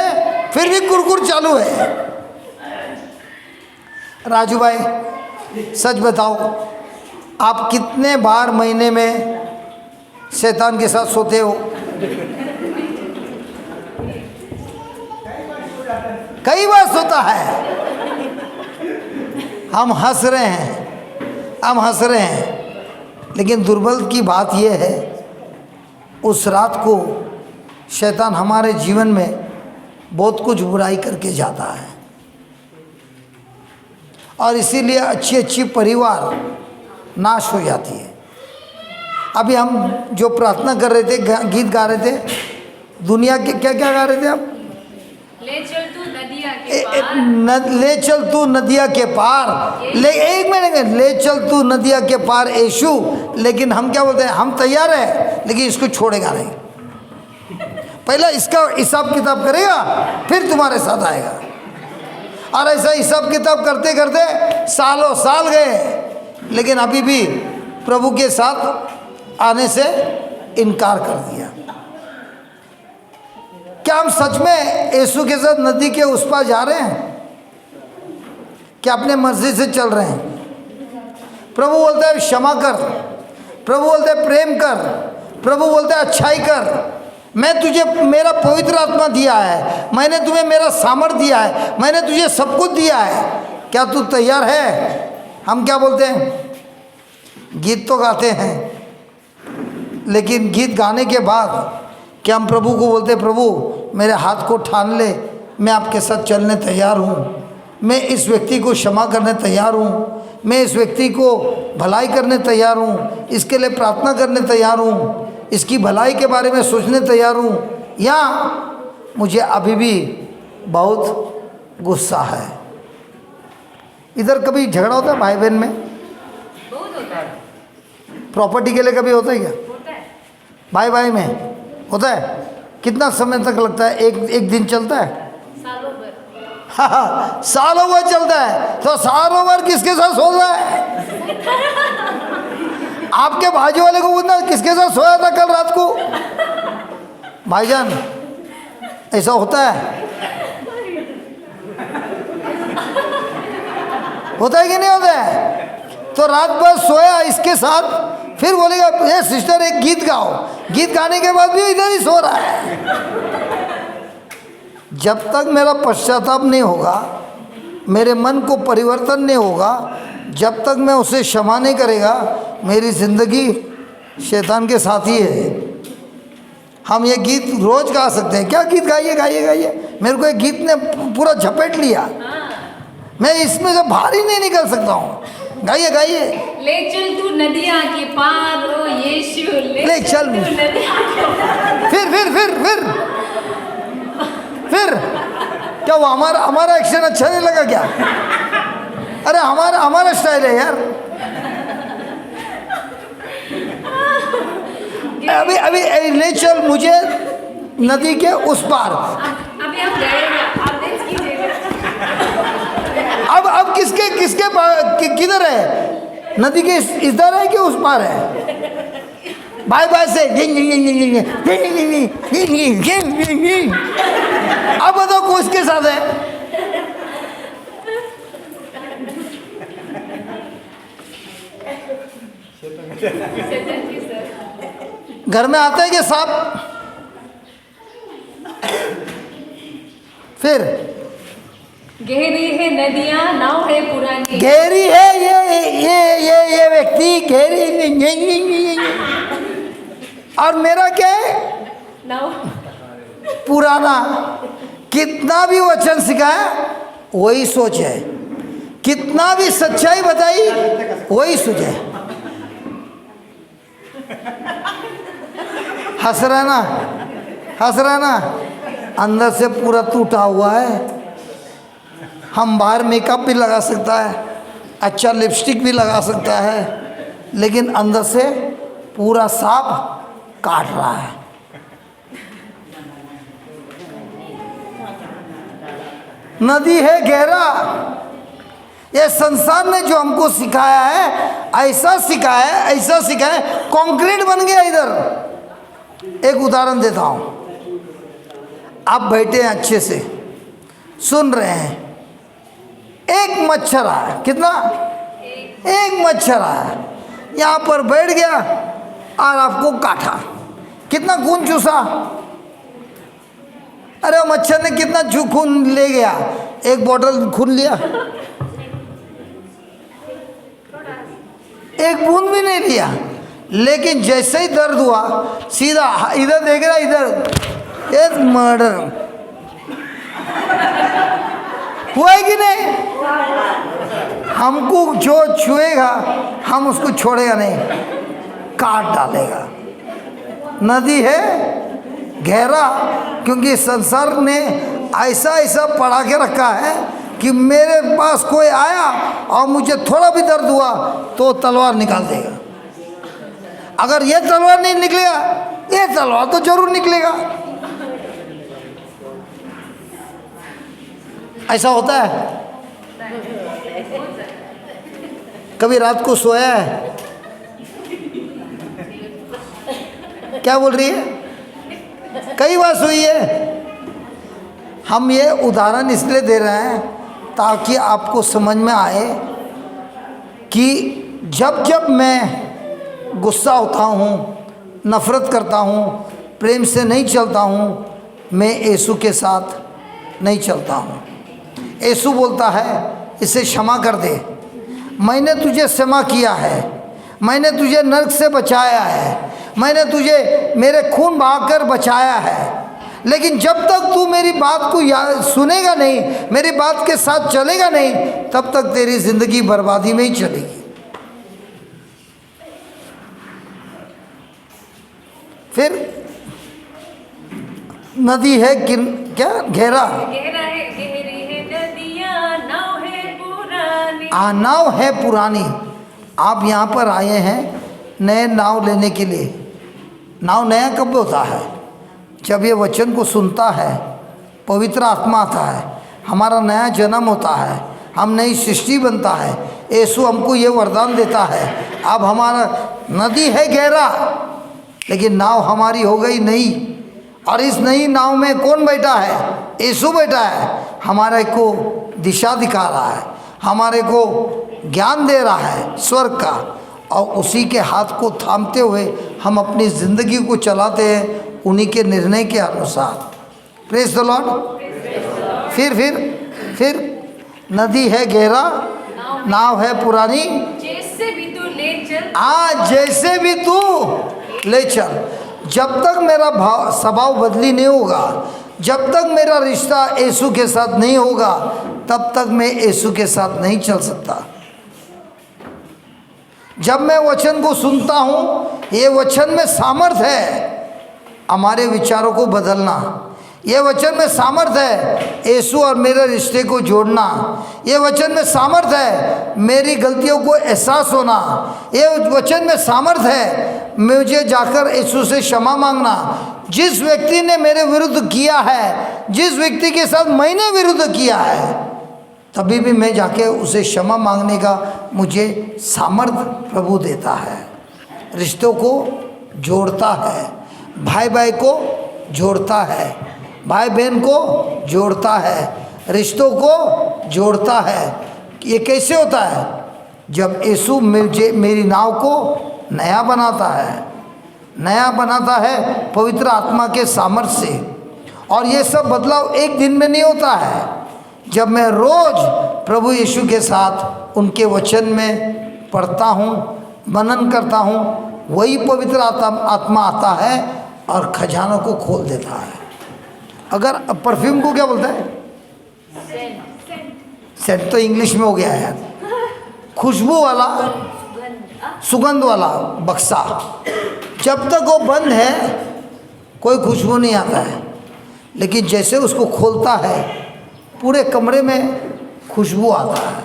फिर भी कुरकुर चालू है। राजू भाई, सच बताओ, आप कितने बार महीने में शैतान के साथ सोते हो? कई बार सोता है। हम हंस रहे हैं, लेकिन दुर्बल की बात यह है, उस रात को शैतान हमारे जीवन में बहुत कुछ बुराई करके जाता है, और इसीलिए अच्छी परिवार नाश हो जाती है। अभी हम जो प्रार्थना कर रहे थे, गीत गा रहे थे, दुनिया के क्या गा रहे थे हम? ले चल तू नदिया के पार। ले चल तू नदिया के पार। एक मिनट, ले चल तू नदिया के पार यीशु। लेकिन हम क्या बोलते हैं? हम तैयार है, लेकिन इसको छोड़ेगा नहीं। पहला इसका हिसाब किताब करेगा, फिर तुम्हारे साथ आएगा। और ऐसा हिसाब किताब करते करते सालों साल गए, लेकिन अभी भी प्रभु के साथ आने से इनकार कर दिया। क्या हम सच में यीशु के साथ नदी के उस पार जा रहे हैं? क्या अपने मर्जी से चल रहे हैं? प्रभु बोलता है क्षमा कर, प्रभु बोलता है प्रेम कर, प्रभु बोलता है अच्छाई कर, मैं तुझे मेरा पवित्र आत्मा दिया है, मैंने तुम्हें मेरा सामर्थ दिया है, मैंने तुझे सब कुछ दिया है, क्या तू तैयार है? हम क्या बोलते हैं, गीत तो गाते हैं, लेकिन गीत गाने के बाद क्या हम प्रभु को बोलते हैं, प्रभु मेरे हाथ को ठान ले, मैं आपके साथ चलने तैयार हूँ, मैं इस व्यक्ति को क्षमा करने तैयार हूँ, मैं इस व्यक्ति को भलाई करने तैयार हूँ, इसके लिए प्रार्थना करने तैयार हूँ, इसकी भलाई के बारे में सोचने तैयार हूँ, या मुझे अभी भी बहुत गुस्सा है? इधर कभी झगड़ा होता है भाई बहन में? बहुत होता है। प्रॉपर्टी के लिए कभी होता है क्या? होता है। भाई भाई में होता है? कितना समय तक लगता है? एक दिन चलता है? सालों भर। हाँ, सालों भर चलता है। तो सालों भर किसके साथ सो रहा है? आपके बाजू वाले को पूछना किसके साथ सोया था कल रात को? भाईजान ऐसा होता है? होता है कि नहीं होता है? तो रात भर सोया इसके साथ, फिर बोलेगा ये सिस्टर एक गीत गाओ, गीत गाने के बाद भी इधर ही सो रहा है। जब तक मेरा पश्चाताप नहीं होगा, मेरे मन को परिवर्तन नहीं होगा, जब तक मैं उसे क्षमा नहीं करेगा, मेरी ज़िंदगी शैतान के साथ ही है। हम ये गीत रोज़ गा सकते हैं, क्या गीत गाइए गाइए गाइए, मेरे को एक गीत ने पूरा झपेट लिया, मैं इसमें से बाहर ही नहीं निकल सकता हूँ। गाइए गाइए। ले चल तू नदियाँ के पार, ओ यीशु ले चल। तू नदियाँ के पार। फिर क्या वो हमारा एक्शन अच्छा नहीं लगा क्या? अरे हमारा स्टाइल है यार। अभी ले चल मुझे नदी के उस पार। अभी हम गाएंगे, आप डांस कीजिएगा। अब किसके किधर है? नदी के इधर है कि उस पार है? बाय बाय से अब बताओ को इसके साथ है? घर में आता है कि सांप? फिर गहरी है नदियाँ, नाव है पुरानी। गहरी है ये व्यक्ति गहरी, और मेरा क्या है? नाव। पुराना। कितना भी वचन सिखाया वही सोच है, कितना भी सच्चाई बताई वही सोच है। हंस रहा ना, अंदर से पूरा टूटा हुआ है। हम बाहर मेकअप भी लगा सकता है, अच्छा लिपस्टिक भी लगा सकता है, लेकिन अंदर से पूरा सांप काट रहा है। नदी है गहरा। ये संसार ने जो हमको सिखाया है, ऐसा सिखाया है, कंक्रीट बन गया इधर। एक उदाहरण देता हूँ। आप बैठे हैं अच्छे से, सुन रहे हैं, एक मच्छर आया। कितना? एक मच्छर आया, यहाँ पर बैठ गया और आपको काटा। कितना खून चूसा? अरे वो मच्छर ने कितना खून ले गया? एक बोतल खून लिया? एक बूंद भी नहीं लिया। लेकिन जैसे ही दर्द हुआ, सीधा इधर देख रहा, इधर एक मर्डर हुआ है कि नहीं? हमको जो छुएगा हम उसको छोड़ेगा नहीं, काट डालेगा। नदी है गहरा, क्योंकि संसार ने ऐसा पढ़ा के रखा है कि मेरे पास कोई आया और मुझे थोड़ा भी दर्द हुआ तो तलवार निकाल देगा। अगर ये तलवार नहीं निकलेगा, ये तलवार तो जरूर निकलेगा। ऐसा होता है? कभी रात को सोया है? क्या बोल रही है? कई बार सोई है। हम ये उदाहरण इसलिए दे रहे हैं ताकि आपको समझ में आए कि जब मैं गुस्सा होता हूँ, नफ़रत करता हूँ, प्रेम से नहीं चलता हूँ, मैं यीशु के साथ नहीं चलता हूँ। यीशु बोलता है इसे क्षमा कर दे, मैंने तुझे क्षमा किया है, मैंने तुझे नरक से बचाया है, मैंने तुझे मेरे खून बहाकर बचाया है। लेकिन जब तक तू मेरी बात को सुनेगा नहीं, मेरी बात के साथ चलेगा नहीं, तब तक तेरी ज़िंदगी बर्बादी में ही चलेगी। फिर नदी है क्या गहरा, गहरा है, गहरी है नदियाँ, नाव है पुरानी। नाव है पुरानी। आप यहाँ पर आए हैं नए नाव लेने के लिए। नाव नया कब होता है? जब ये वचन को सुनता है, पवित्र आत्मा आता है, हमारा नया जन्म होता है, हम नई सृष्टि बनता है। यीशु हमको ये वरदान देता है, अब हमारा नदी है गहरा, लेकिन नाव हमारी हो गई नई। और इस नई नाव में कौन बैठा है? यीशु बैठा है। हमारे को दिशा दिखा रहा है, हमारे को ज्ञान दे रहा है स्वर्ग का, और उसी के हाथ को थामते हुए हम अपनी ज़िंदगी को चलाते हैं उन्हीं के निर्णय के अनुसार। Praise the Lord. फिर नदी है गहरा, नाव है पुरानी, जैसे भी तू ले चल। जैसे भी तू ले चल। जब तक मेरा स्वभाव बदली नहीं होगा, जब तक मेरा रिश्ता यीशु के साथ नहीं होगा, तब तक मैं यीशु के साथ नहीं चल सकता। जब मैं वचन को सुनता हूँ, ये वचन में सामर्थ है हमारे विचारों को बदलना, ये वचन में सामर्थ है यीशु और मेरे रिश्ते को जोड़ना, ये वचन में सामर्थ है मेरी गलतियों को एहसास होना, ये वचन में सामर्थ है मुझे जाकर यीशु से क्षमा मांगना। जिस व्यक्ति ने मेरे विरुद्ध किया है, जिस व्यक्ति के साथ मैंने विरुद्ध किया है, तभी भी मैं जाके उसे क्षमा मांगने का मुझे सामर्थ्य प्रभु देता है। रिश्तों को जोड़ता है, भाई भाई को जोड़ता है, भाई बहन को जोड़ता है, रिश्तों को जोड़ता है। ये कैसे होता है? जब यीशु मुझे मेरी नाव को नया बनाता है, नया बनाता है पवित्र आत्मा के सामर्थ्य से। और ये सब बदलाव एक दिन में नहीं होता है। जब मैं रोज़ प्रभु यीशु के साथ उनके वचन में पढ़ता हूँ, मनन करता हूँ, वही पवित्र आत्मा आता है और खजानों को खोल देता है। अगर परफ्यूम को क्या बोलता है? सेंट तो इंग्लिश में हो गया है, खुशबू वाला, सुगंध वाला बक्सा। जब तक वो बंद है कोई खुशबू नहीं आता है, लेकिन जैसे उसको खोलता है पूरे कमरे में खुशबू आता है।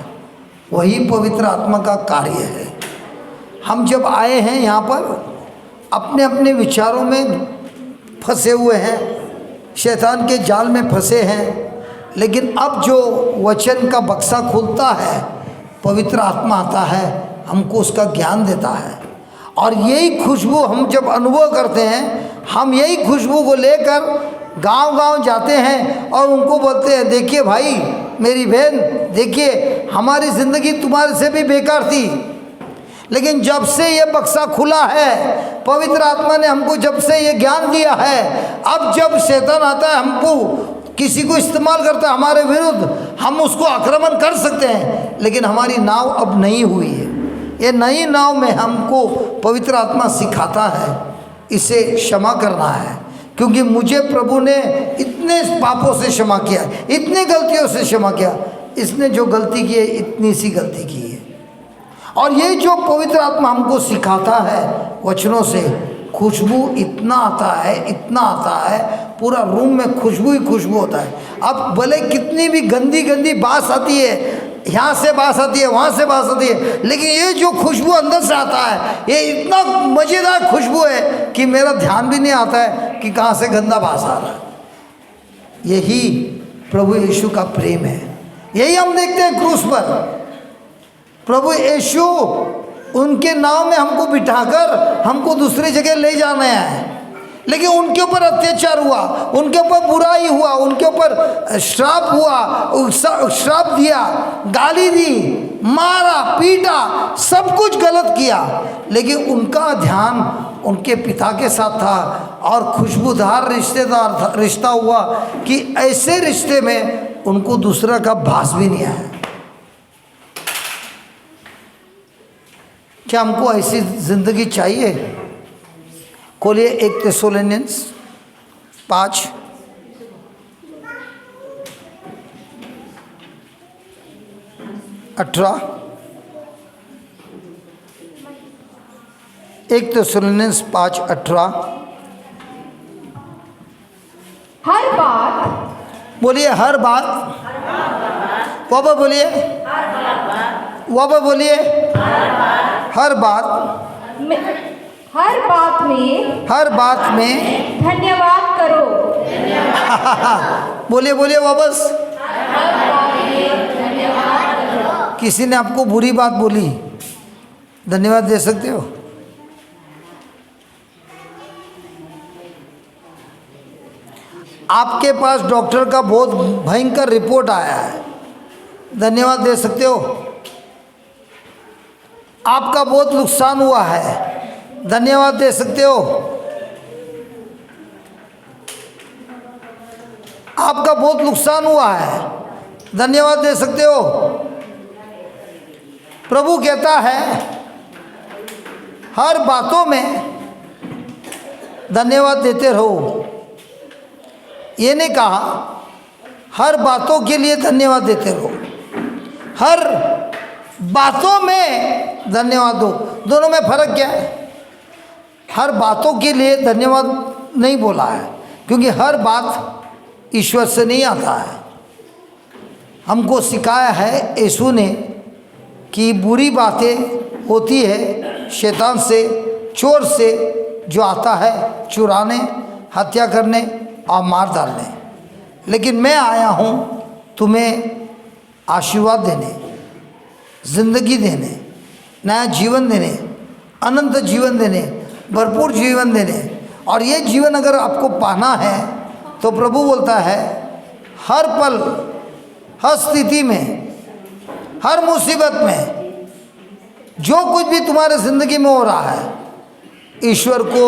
वही पवित्र आत्मा का कार्य है। हम जब आए हैं यहाँ पर अपने अपने विचारों में फंसे हुए हैं, शैतान के जाल में फंसे हैं, लेकिन अब जो वचन का बक्सा खुलता है, पवित्र आत्मा आता है, हमको उसका ज्ञान देता है। और यही खुशबू हम जब अनुभव करते हैं, हम यही खुशबू को लेकर गांव-गांव जाते हैं और उनको बोलते हैं, देखिए भाई मेरी बहन, देखिए हमारी ज़िंदगी तुम्हारे से भी बेकार थी, लेकिन जब से ये बक्सा खुला है, पवित्र आत्मा ने हमको जब से ये ज्ञान दिया है, अब जब शैतान आता है हमको किसी को इस्तेमाल करता है हमारे विरुद्ध, हम उसको आक्रमण कर सकते हैं, लेकिन हमारी नाव अब नई हुई है। ये नई नाव में हमको पवित्र आत्मा सिखाता है इसे क्षमा करना है, क्योंकि मुझे प्रभु ने इतने पापों से क्षमा किया, इतने गलतियों से क्षमा किया, इसने जो गलती की है इतनी सी गलती की है। और ये जो पवित्र आत्मा हमको सिखाता है वचनों से, खुशबू इतना आता है, इतना आता है, पूरा रूम में खुशबू ही खुशबू होता है। अब भले कितनी भी गंदी गंदी बास आती है, यहाँ से बास आती है, वहाँ से बास आती है, लेकिन ये जो खुशबू अंदर से आता है, ये इतना मज़ेदार खुशबू है कि मेरा ध्यान भी नहीं आता है कि कहाँ से गंदा बास आ रहा है। यही प्रभु यीशु का प्रेम है। यही हम देखते हैं क्रूस पर। प्रभु यीशु उनके नाव में हमको बिठाकर हमको दूसरी जगह ले जाना है, लेकिन उनके ऊपर अत्याचार हुआ, उनके ऊपर बुराई हुआ, उनके ऊपर श्राप हुआ, श्राप दिया, गाली दी, मारा पीटा, सब कुछ गलत किया, लेकिन उनका ध्यान उनके पिता के साथ था। और खुशबूदार रिश्ता हुआ कि ऐसे रिश्ते में उनको दूसरा का भास भी नहीं आया। क्या हमको ऐसी जिंदगी चाहिए? खोलिए 1 थिस्सलुनीयंस 5 18। 1 थिस्सलुनीयंस 5 18। हर बात, बोलिए हर बात, वापस बोलिए, वापस बोलिए, हर बात, हर बात में, हर बात में धन्यवाद करो। बोलिए बोलिए वापस। हर बात में धन्यवाद करो। किसी ने आपको बुरी बात बोली, धन्यवाद दे सकते हो? आपके पास डॉक्टर का बहुत भयंकर रिपोर्ट आया है, धन्यवाद दे सकते हो? आपका बहुत नुकसान हुआ है, धन्यवाद दे सकते हो? आपका बहुत नुकसान हुआ है, धन्यवाद दे सकते हो? प्रभु कहता है हर बातों में धन्यवाद देते रहो। ये नहीं कहा हर बातों के लिए धन्यवाद देते रहो, हर बातों में धन्यवाद दो। दोनों में फर्क क्या है? हर बातों के लिए धन्यवाद नहीं बोला है, क्योंकि हर बात ईश्वर से नहीं आता है। हमको सिखाया है यीशु ने कि बुरी बातें होती है शैतान से, चोर से, जो आता है चुराने, हत्या करने और मार डालने। लेकिन मैं आया हूँ तुम्हें आशीर्वाद देने, जिंदगी देने, नया जीवन देने, अनंत जीवन देने, भरपूर जीवन देने। और ये जीवन अगर आपको पाना है तो प्रभु बोलता है हर पल, हर स्थिति में, हर मुसीबत में, जो कुछ भी तुम्हारे ज़िंदगी में हो रहा है, ईश्वर को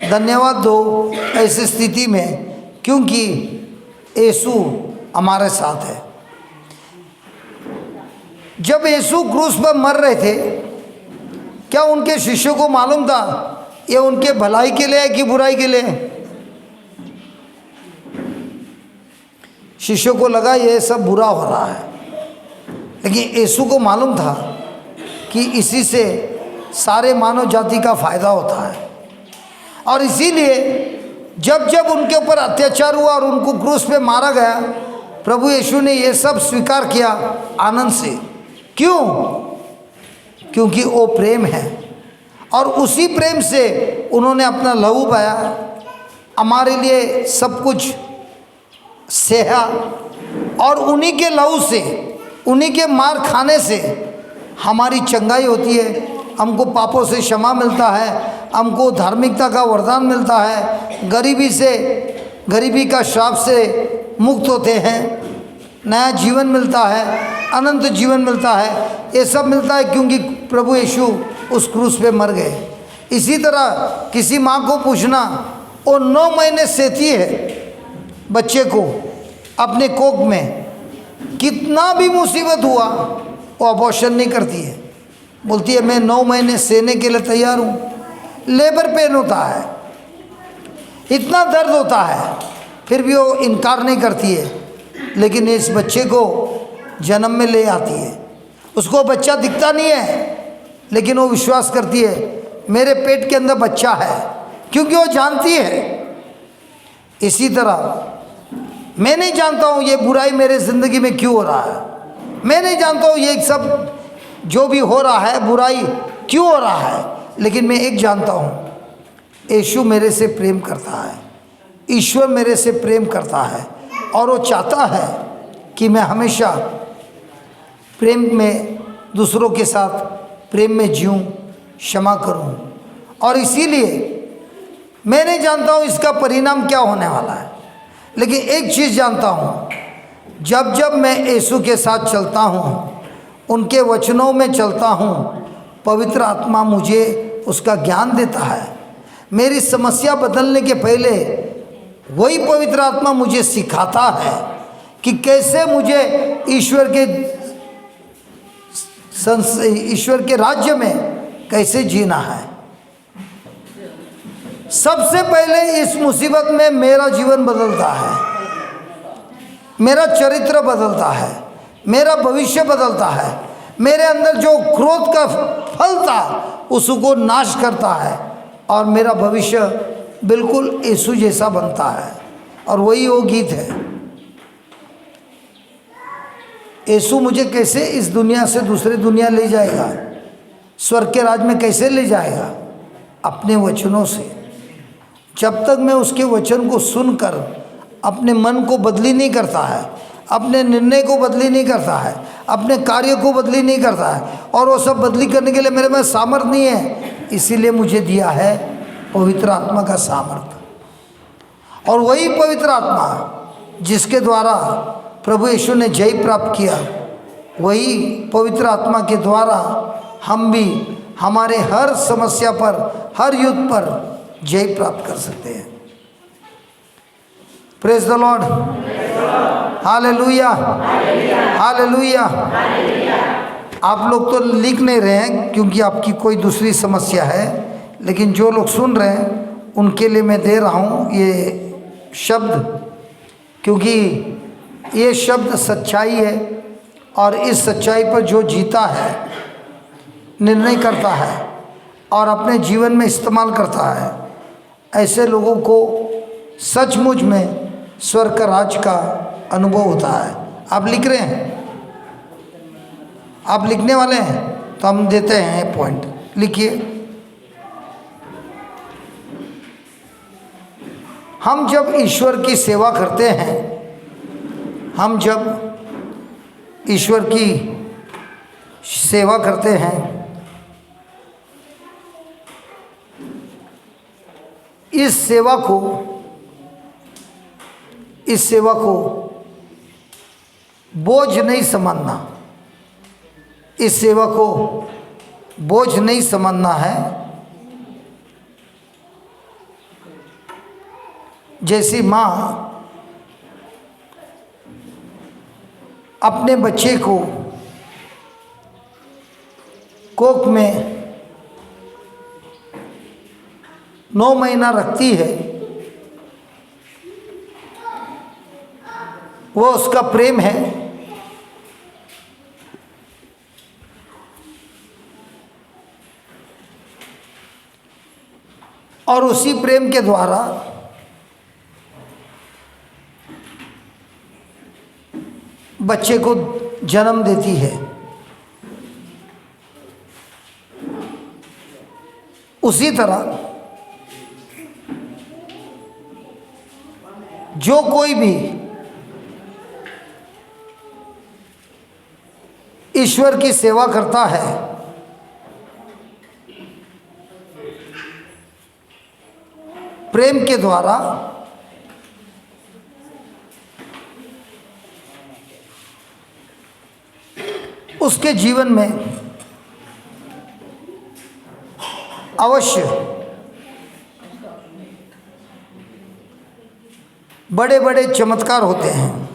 धन्यवाद दो ऐसी स्थिति में, क्योंकि यीशु हमारे साथ है। जब यीशु क्रूस पर मर रहे थे, क्या उनके शिष्यों को मालूम था ये उनके भलाई के लिए है कि बुराई के लिए? शिष्यों को लगा ये सब बुरा हो रहा है, लेकिन यीशु को मालूम था कि इसी से सारे मानव जाति का फायदा होता है। और इसीलिए जब जब उनके ऊपर अत्याचार हुआ और उनको क्रूस पे मारा गया, प्रभु यीशु ने ये सब स्वीकार किया आनंद से। क्यों? क्योंकि वो प्रेम है, और उसी प्रेम से उन्होंने अपना लहू बहाया, हमारे लिए सब कुछ सहा, और उन्हीं के लहू से, उन्हीं के मार खाने से हमारी चंगाई होती है। हमको पापों से क्षमा मिलता है, हमको धार्मिकता का वरदान मिलता है, गरीबी का श्राप से मुक्त होते हैं, नया जीवन मिलता है, अनंत जीवन मिलता है। ये सब मिलता है क्योंकि प्रभु यीशु उस क्रूस पे मर गए। इसी तरह किसी माँ को पूछना, वो 9 महीने सहती है बच्चे को अपने कोख में, कितना भी मुसीबत हुआ वो अबॉर्शन नहीं करती है, बोलती है मैं 9 महीने सहने के लिए तैयार हूँ। लेबर पेन होता है, इतना दर्द होता है, फिर भी वो इनकार नहीं करती है, लेकिन इस बच्चे को जन्म में ले आती है। उसको बच्चा दिखता नहीं है, लेकिन वो विश्वास करती है मेरे पेट के अंदर बच्चा है, क्योंकि वो जानती है। इसी तरह मैं नहीं जानता हूँ ये बुराई मेरे ज़िंदगी में क्यों हो रहा है, मैं नहीं जानता हूँ ये सब जो भी हो रहा है बुराई क्यों हो रहा है, लेकिन मैं एक जानता हूँ, यीशु मेरे से प्रेम करता है, ईश्वर मेरे से प्रेम करता है, और वो चाहता है कि मैं हमेशा प्रेम में, दूसरों के साथ प्रेम में जीऊँ, क्षमा करूँ। और इसीलिए मैं नहीं जानता हूँ इसका परिणाम क्या होने वाला है, लेकिन एक चीज़ जानता हूँ, जब जब मैं यीशु के साथ चलता हूँ, उनके वचनों में चलता हूँ, पवित्र आत्मा मुझे उसका ज्ञान देता है। मेरी समस्या बदलने के पहले वही पवित्र आत्मा मुझे सिखाता है कि कैसे मुझे ईश्वर के राज्य में कैसे जीना है। सबसे पहले इस मुसीबत में मेरा जीवन बदलता है, मेरा चरित्र बदलता है, मेरा भविष्य बदलता है, मेरे अंदर जो क्रोध का फल था उसको नाश करता है और मेरा भविष्य बिल्कुल यीशु जैसा बनता है। और वही वो गीत है, यीशु मुझे कैसे इस दुनिया से दूसरी दुनिया ले जाएगा, स्वर्ग के राज में कैसे ले जाएगा, अपने वचनों से। जब तक मैं उसके वचन को सुनकर अपने मन को बदली नहीं करता है, अपने निर्णय को बदली नहीं करता है, अपने कार्य को बदली नहीं करता है, और वो सब बदली करने के लिए मेरे में सामर्थ्य नहीं है, इसीलिए मुझे दिया है पवित्र आत्मा का सामर्थ्य। और वही पवित्र आत्मा जिसके द्वारा प्रभु यीशु ने जय प्राप्त किया, वही पवित्र आत्मा के द्वारा हम भी हमारे हर समस्या पर, हर युद्ध पर जय प्राप्त कर सकते हैं। Praise the Lord, hallelujah, hallelujah. आप लोग तो लिख नहीं रहे हैं क्योंकि आपकी कोई दूसरी समस्या है, लेकिन जो लोग सुन रहे हैं उनके लिए मैं दे रहा हूँ ये शब्द, क्योंकि ये शब्द सच्चाई है और इस सच्चाई पर जो जीता है, निर्णय करता है और अपने जीवन में इस्तेमाल करता है, ऐसे लोगों को सचमुच में स्वर्ग का राज का अनुभव होता है। आप लिख रहे हैं, आप लिखने वाले हैं तो हम देते हैं पॉइंट, लिखिए। हम जब ईश्वर की सेवा करते हैं, हम जब ईश्वर की सेवा करते हैं, इस सेवा को बोझ नहीं समझना, इस सेवा को बोझ नहीं समझना है। जैसी माँ अपने बच्चे को कोख में 9 महीना रखती है, वो उसका प्रेम है। और उसी प्रेम के द्वारा बच्चे को जन्म देती है। उसी तरह जो कोई भी ईश्वर की सेवा करता है, प्रेम के द्वारा उसके जीवन में अवश्य बड़े बड़े चमत्कार होते हैं।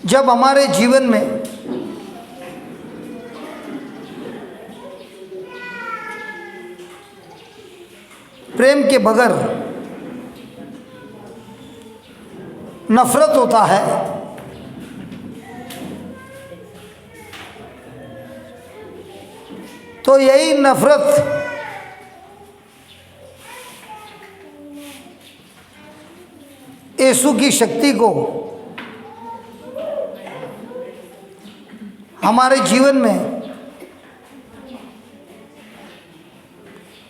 जब हमारे जीवन में प्रेम के बगैर नफरत होता है, तो यही नफरत यीशु की शक्ति को हमारे जीवन में,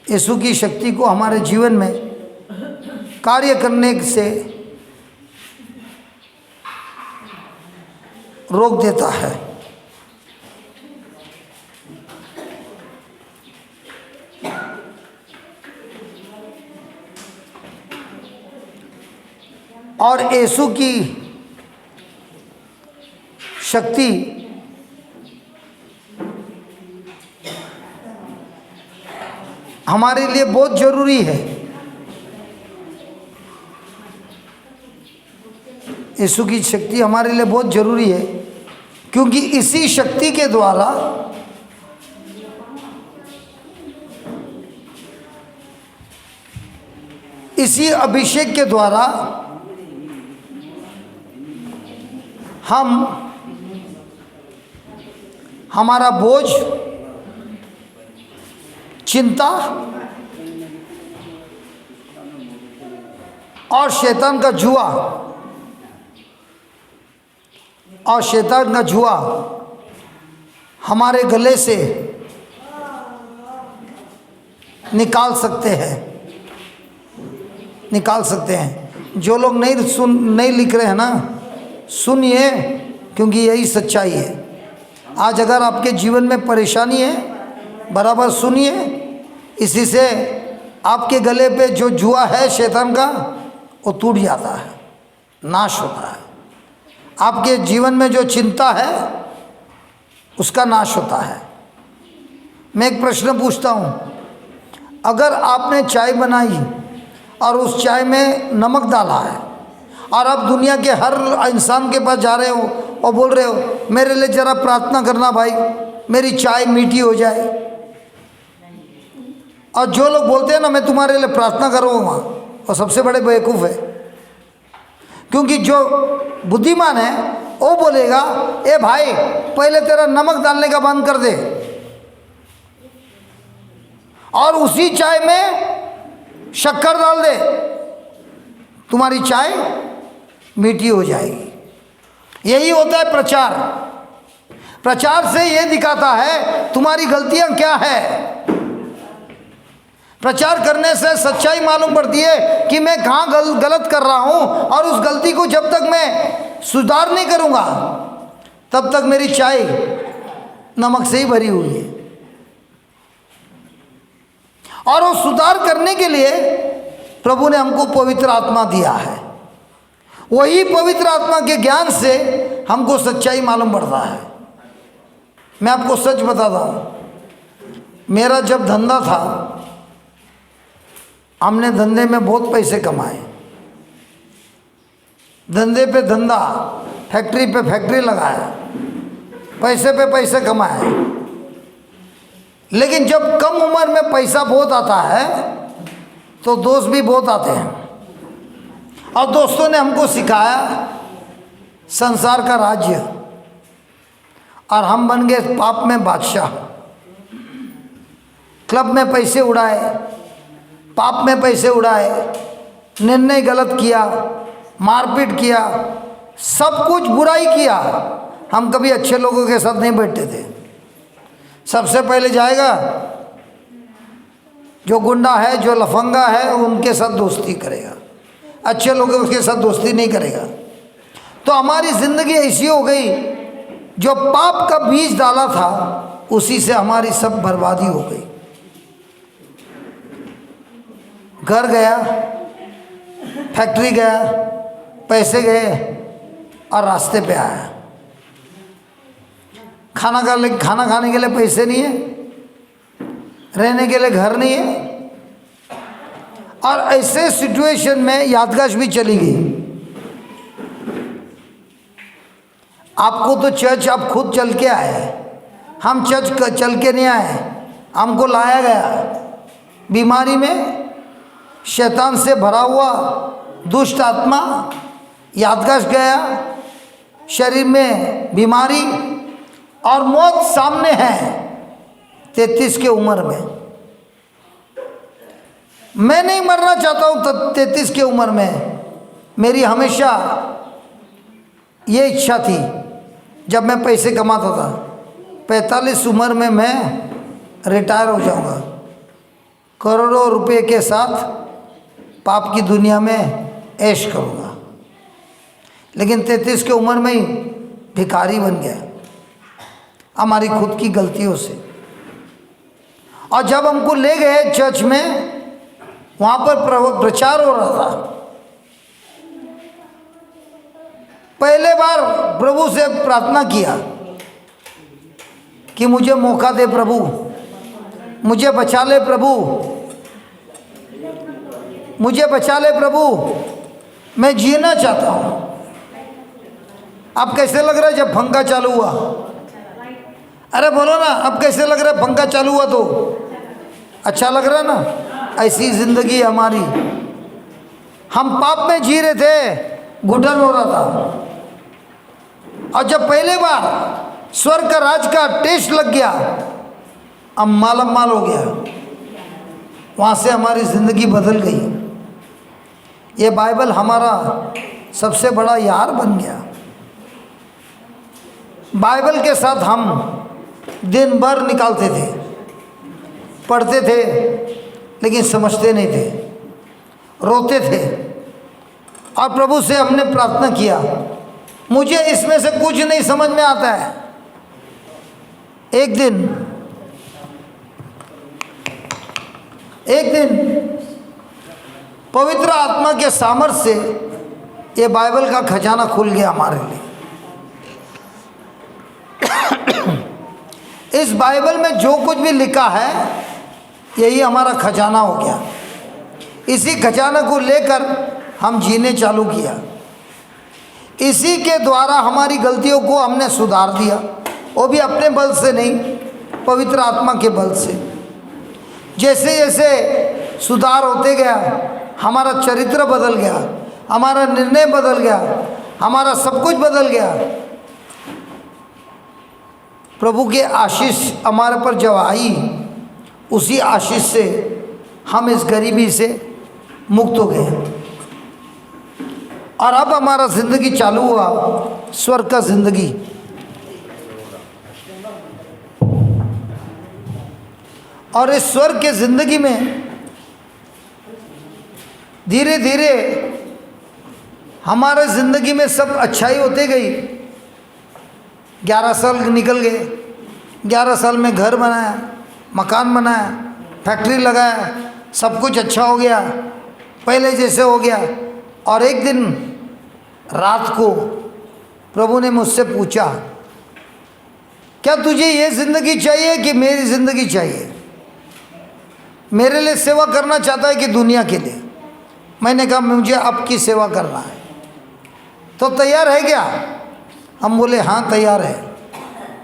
यीशु की शक्ति को हमारे जीवन में कार्य करने से रोक देता है। और यीशु की शक्ति हमारे लिए बहुत जरूरी है। यीशु की शक्ति हमारे लिए बहुत जरूरी है, क्योंकि इसी शक्ति के द्वारा इसी अभिषेक के द्वारा हम हमारा बोझ, चिंता और शैतान का जुआ हमारे गले से निकाल सकते हैं। जो लोग नहीं लिख रहे हैं ना, सुनिए, क्योंकि यही सच्चाई है। आज अगर आपके जीवन में परेशानी है, बराबर सुनिए, इसी से आपके गले पे जो जुआ है शैतान का, वो टूट जाता है, नाश होता है। आपके जीवन में जो चिंता है उसका नाश होता है। मैं एक प्रश्न पूछता हूँ, अगर आपने चाय बनाई और उस चाय में नमक डाला है और आप दुनिया के हर इंसान के पास जा रहे हो और बोल रहे हो, मेरे लिए ज़रा प्रार्थना करना भाई, मेरी चाय मीठी हो जाए, और जो लोग बोलते हैं ना मैं तुम्हारे लिए प्रार्थना करूँगा, वो सबसे बड़े बेवकूफ़ है। क्योंकि जो बुद्धिमान है वो बोलेगा, ए भाई पहले तेरा नमक डालने का बंद कर दे, और उसी चाय में शक्कर डाल दे, तुम्हारी चाय मीठी हो जाएगी। यही होता है प्रचार। प्रचार से ये दिखाता है तुम्हारी गलतियां क्या है। प्रचार करने से सच्चाई मालूम पड़ती है कि मैं कहाँ गलत कर रहा हूँ, और उस गलती को जब तक मैं सुधार नहीं करूँगा तब तक मेरी चाय नमक से ही भरी हुई है। और वो सुधार करने के लिए प्रभु ने हमको पवित्र आत्मा दिया है। वही पवित्र आत्मा के ज्ञान से हमको सच्चाई मालूम पड़ता है। मैं आपको सच बताता हूँ, मेरा जब धंधा था, हमने धंधे में बहुत पैसे कमाए, धंधे पे धंधा, फैक्ट्री पे फैक्ट्री लगाया, पैसे पे पैसे कमाए। लेकिन जब कम उम्र में पैसा बहुत आता है तो दोस्त भी बहुत आते हैं, और दोस्तों ने हमको सिखाया संसार का राज्य, और हम बन गए पाप में बादशाह। क्लब में पैसे उड़ाए, पाप में पैसे उड़ाए, निर्णय गलत किया, मारपीट किया, सब कुछ बुराई किया। हम कभी अच्छे लोगों के साथ नहीं बैठते थे। सबसे पहले जाएगा जो गुंडा है, जो लफंगा है, उनके साथ दोस्ती करेगा, अच्छे लोगों के साथ दोस्ती नहीं करेगा। तो हमारी ज़िंदगी ऐसी हो गई, जो पाप का बीज डाला था उसी से हमारी सब बर्बादी हो गई। घर गया, फैक्ट्री गया, पैसे गए, और रास्ते पे आया। खाना खाने के लिए पैसे नहीं है, रहने के लिए घर नहीं है, और ऐसे सिचुएशन में यादगाश भी चली गई। आपको तो चर्च आप खुद चल के आए, हम चर्च चल के नहीं आए, हमको लाया गया। बीमारी में शैतान से भरा हुआ दुष्ट आत्मा, यादगाश गया, शरीर में बीमारी, और मौत सामने है 33 की उम्र में। मैं नहीं मरना चाहता हूँ 33 की उम्र में। मेरी हमेशा ये इच्छा थी, जब मैं पैसे कमाता था, 45 उम्र में मैं रिटायर हो जाऊँगा, करोड़ों रुपए के साथ पाप की दुनिया में ऐश करूँगा। लेकिन 33 की उम्र में ही भिखारी बन गया हमारी खुद की गलतियों से। और जब हमको ले गए चर्च में, वहाँ पर प्रचार हो रहा था। पहले बार प्रभु से प्रार्थना किया कि मुझे मौका दे प्रभु, मुझे बचा ले प्रभु, मुझे बचा ले प्रभु, मैं जीना चाहता हूँ। अब कैसे लग रहा है जब पंखा चालू हुआ? अरे बोलो ना, अब कैसे लग रहा है पंखा चालू हुआ तो? अच्छा लग रहा है ना? ऐसी जिंदगी हमारी। हम पाप में जी रहे थे, घुटन हो रहा था। और जब पहले बार स्वर्ग का राज का टेस्ट लग गया, अब मालम माल हो गया। वहाँ से हमारी ज़िंदगी बदल गई। ये बाइबल हमारा सबसे बड़ा यार बन गया। बाइबल के साथ हम दिन भर निकालते थे, पढ़ते थे, लेकिन समझते नहीं थे, रोते थे। और प्रभु से हमने प्रार्थना किया, मुझे इसमें से कुछ नहीं समझ में आता है। एक दिन पवित्र आत्मा के सामर्थ्य से ये बाइबल का खजाना खुल गया हमारे लिए। इस बाइबल में जो कुछ भी लिखा है, यही हमारा खजाना हो गया। इसी खजाना को लेकर हम जीने चालू किया। इसी के द्वारा हमारी गलतियों को हमने सुधार दिया, वो भी अपने बल से नहीं, पवित्र आत्मा के बल से। जैसे जैसे सुधार होते गया, हमारा चरित्र बदल गया, हमारा निर्णय बदल गया, हमारा सब कुछ बदल गया। प्रभु के आशीष हमारे पर जब आई, उसी आशीष से हम इस गरीबी से मुक्त हो गए। और अब हमारा ज़िंदगी चालू हुआ, स्वर्ग का ज़िंदगी। और इस स्वर्ग के ज़िंदगी में धीरे धीरे हमारे ज़िंदगी में सब अच्छाई होते गई। 11 साल निकल गए। 11 साल में घर बनाया, मकान बनाया, फैक्ट्री लगाया, सब कुछ अच्छा हो गया, पहले जैसे हो गया। और एक दिन रात को प्रभु ने मुझसे पूछा, क्या तुझे ये ज़िंदगी चाहिए कि मेरी ज़िंदगी चाहिए? मेरे लिए सेवा करना चाहता है कि दुनिया के लिए? मैंने कहा मुझे आपकी सेवा करना है। तो तैयार है क्या? हम बोले हाँ तैयार है।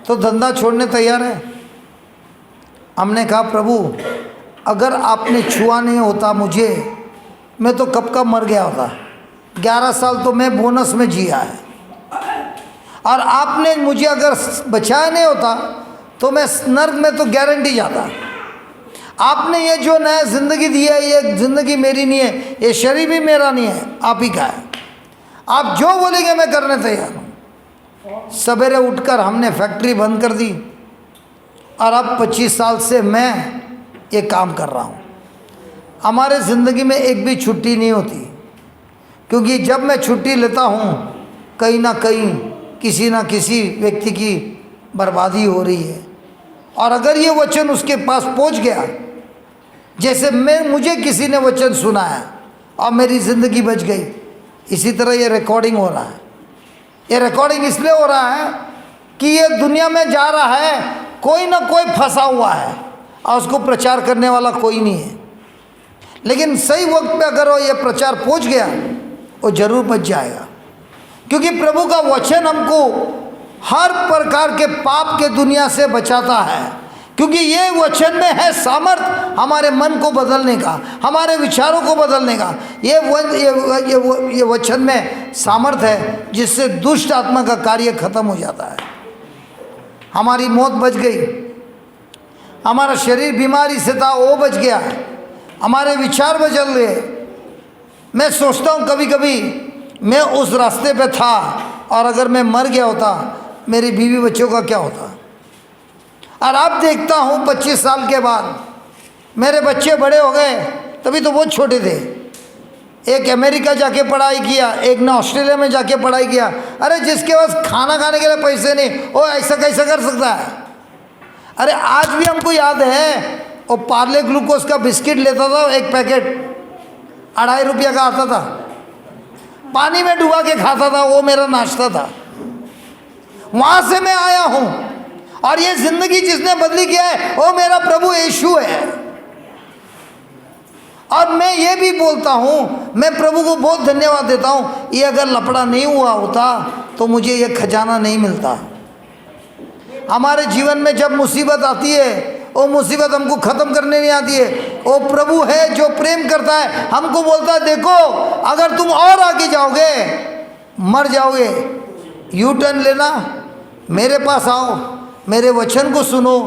तो धंधा छोड़ने तैयार है? हमने कहा प्रभु, अगर आपने छुआ नहीं होता मुझे, मैं तो कब का मर गया होता। 11 साल तो मैं बोनस में जिया है। और आपने मुझे अगर बचाया नहीं होता तो मैं नर्क में तो गारंटी जाता। आपने ये जो नया ज़िंदगी दी है, ये ज़िंदगी मेरी नहीं है, ये शरीर भी मेरा नहीं है, आप ही का है। आप जो बोलेंगे मैं करने तैयार हूँ। सवेरे उठकर हमने फैक्ट्री बंद कर दी। और अब 25 साल से मैं ये काम कर रहा हूँ। हमारे ज़िंदगी में एक भी छुट्टी नहीं होती, क्योंकि जब मैं छुट्टी लेता हूँ, कहीं ना कहीं किसी ना किसी व्यक्ति की बर्बादी हो रही है। और अगर ये वचन उसके पास पहुँच गया, जैसे मुझे किसी ने वचन सुनाया और मेरी ज़िंदगी बच गई, इसी तरह ये रिकॉर्डिंग हो रहा है। ये रिकॉर्डिंग इसलिए हो रहा है कि ये दुनिया में जा रहा है, कोई ना कोई फंसा हुआ है और उसको प्रचार करने वाला कोई नहीं है। लेकिन सही वक्त पे अगर वो ये प्रचार पहुंच गया, वो जरूर बच जाएगा। क्योंकि प्रभु का वचन हमको हर प्रकार के पाप के दुनिया से बचाता है। क्योंकि ये वचन में है सामर्थ हमारे मन को बदलने का, हमारे विचारों को बदलने का। ये वचन में सामर्थ है जिससे दुष्ट आत्मा का कार्य खत्म हो जाता है। हमारी मौत बच गई, हमारा शरीर बीमारी से था वो बच गया, हमारे विचार बदल गए। मैं सोचता हूँ कभी कभी मैं उस रास्ते पे था और अगर मैं मर गया होता, मेरी बीवी बच्चों का क्या होता। और अब देखता हूँ 25 साल के बाद मेरे बच्चे बड़े हो गए, तभी तो बहुत छोटे थे। एक अमेरिका जाके पढ़ाई किया, एक ने ऑस्ट्रेलिया में जाके पढ़ाई किया। अरे जिसके पास खाना खाने के लिए पैसे नहीं, वो ऐसा कैसा कर सकता है? अरे आज भी हमको याद है, वो पार्ले ग्लूकोज का बिस्किट लेता था, एक पैकेट 2.5 रुपया का आता था, पानी में डुबा के खाता था, वो मेरा नाश्ता था। वहाँ से मैं आया हूँ, और ये जिंदगी जिसने बदली किया है वो मेरा प्रभु यीशु है। और मैं ये भी बोलता हूँ, मैं प्रभु को बहुत धन्यवाद देता हूँ, ये अगर लफड़ा नहीं हुआ होता तो मुझे ये खजाना नहीं मिलता। हमारे जीवन में जब मुसीबत आती है, वो मुसीबत हमको ख़त्म करने नहीं आती है। वो प्रभु है जो प्रेम करता है, हमको बोलता है देखो अगर तुम और आगे जाओगे मर जाओगे, यू टर्न लेना, मेरे पास आओ, मेरे वचन को सुनो,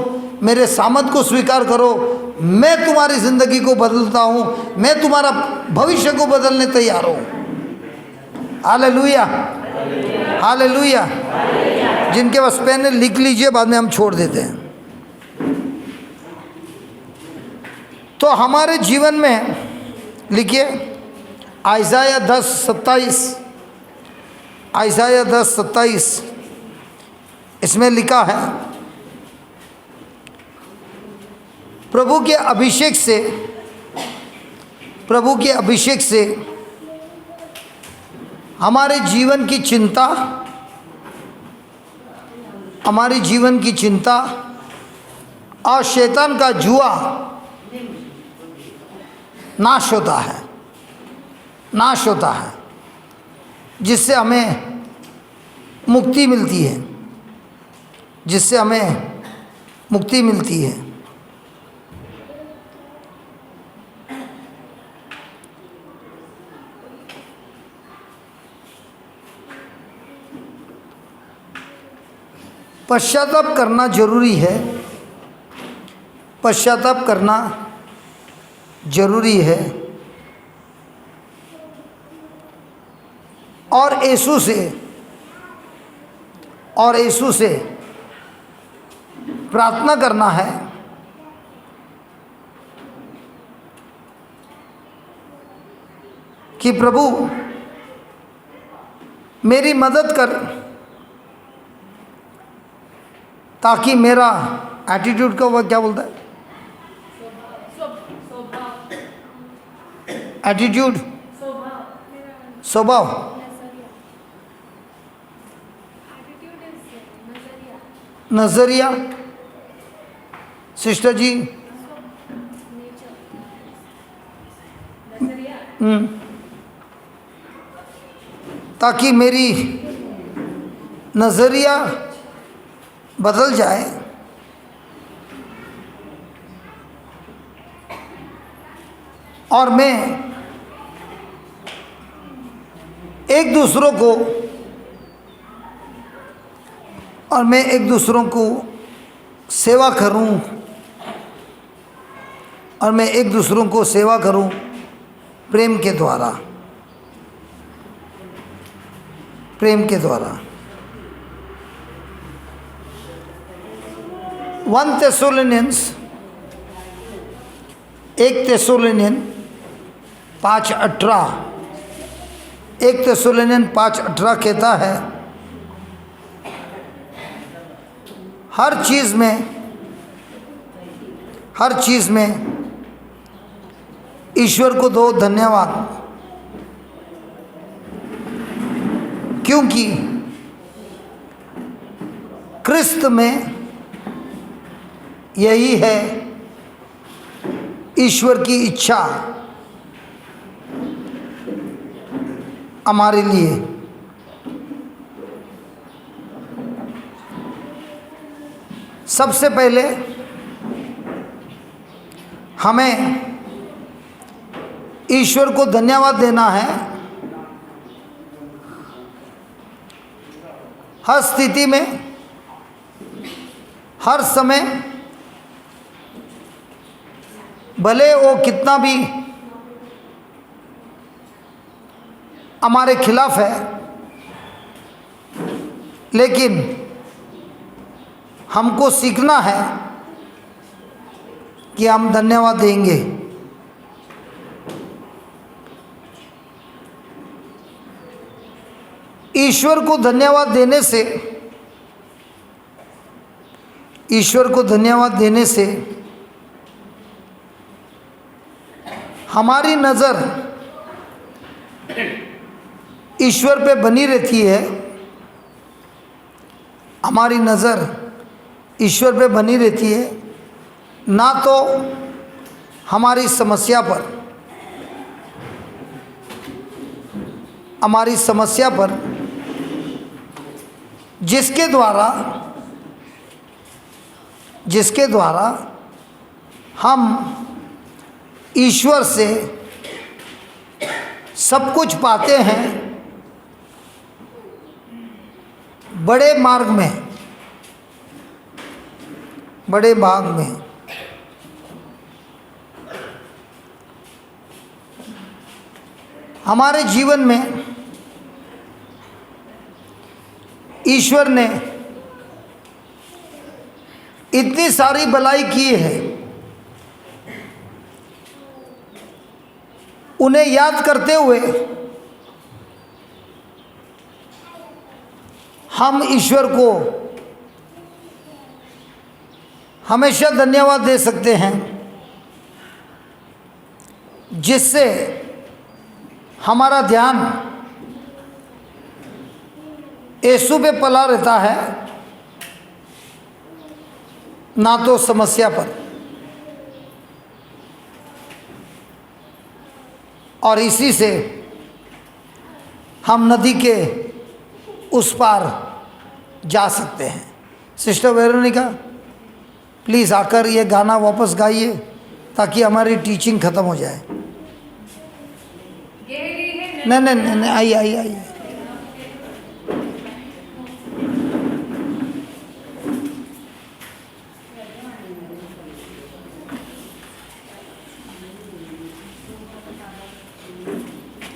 मेरे सामर्थ को स्वीकार करो, मैं तुम्हारी ज़िंदगी को बदलता हूँ, मैं तुम्हारा भविष्य को बदलने तैयार हूँ। Hallelujah, hallelujah. जिनके पास पेन है लिख लीजिए, बाद में हम छोड़ देते हैं। तो हमारे जीवन में लिखिए आइसाया 10:27, आइसाया 10:27, इसमें लिखा है प्रभु के अभिषेक से, प्रभु के अभिषेक से हमारे जीवन की चिंता, हमारी जीवन की चिंता और शैतान का जुआ नाश होता है, नाश होता है, जिससे हमें मुक्ति मिलती है, जिससे हमें मुक्ति मिलती है। पश्चाताप करना जरूरी है, पश्चाताप करना जरूरी है, और यीशु से, और यीशु से प्रार्थना करना है कि प्रभु मेरी मदद कर, ताकि मेरा एटीट्यूड का वह क्या बोलता है, एटीट्यूड, स्वभाव, नजरिया, सिस्टर जी, ताकि मेरी नजरिया बदल जाए और मैं एक दूसरों को, और मैं एक दूसरों को सेवा करूं, और मैं एक दूसरों को सेवा करूं प्रेम के द्वारा, प्रेम के द्वारा। 1 थेसलोनियंस 5:18, 1 थेसलोनियन 5:18 कहता है हर चीज़ में ईश्वर को दो धन्यवाद, क्योंकि क्रिस्त में यही है ईश्वर की इच्छा हमारे लिए। सबसे पहले हमें ईश्वर को धन्यवाद देना है हर स्थिति में, हर समय, भले वो कितना भी हमारे खिलाफ है, लेकिन हमको सीखना है कि हम धन्यवाद देंगे। ईश्वर को धन्यवाद देने से, ईश्वर को धन्यवाद देने से हमारी नज़र ईश्वर पे बनी रहती है, हमारी नज़र ईश्वर पे बनी रहती है, ना तो हमारी समस्या पर, हमारी समस्या पर जिसके द्वारा हम ईश्वर से सब कुछ पाते हैं, बड़े मार्ग में, बड़े भाग में। हमारे जीवन में ईश्वर ने इतनी सारी भलाई की है, उन्हें याद करते हुए हम ईश्वर को हमेशा धन्यवाद दे सकते हैं, जिससे हमारा ध्यान यीशु पे पला रहता है, ना तो समस्या पर। और इसी से हम नदी के उस पार जा सकते हैं। सिस्टर वेरोनिका, प्लीज़ आकर ये गाना वापस गाइए ताकि हमारी टीचिंग ख़त्म हो जाए। नहीं नहीं नहीं, आइए आइए आइए।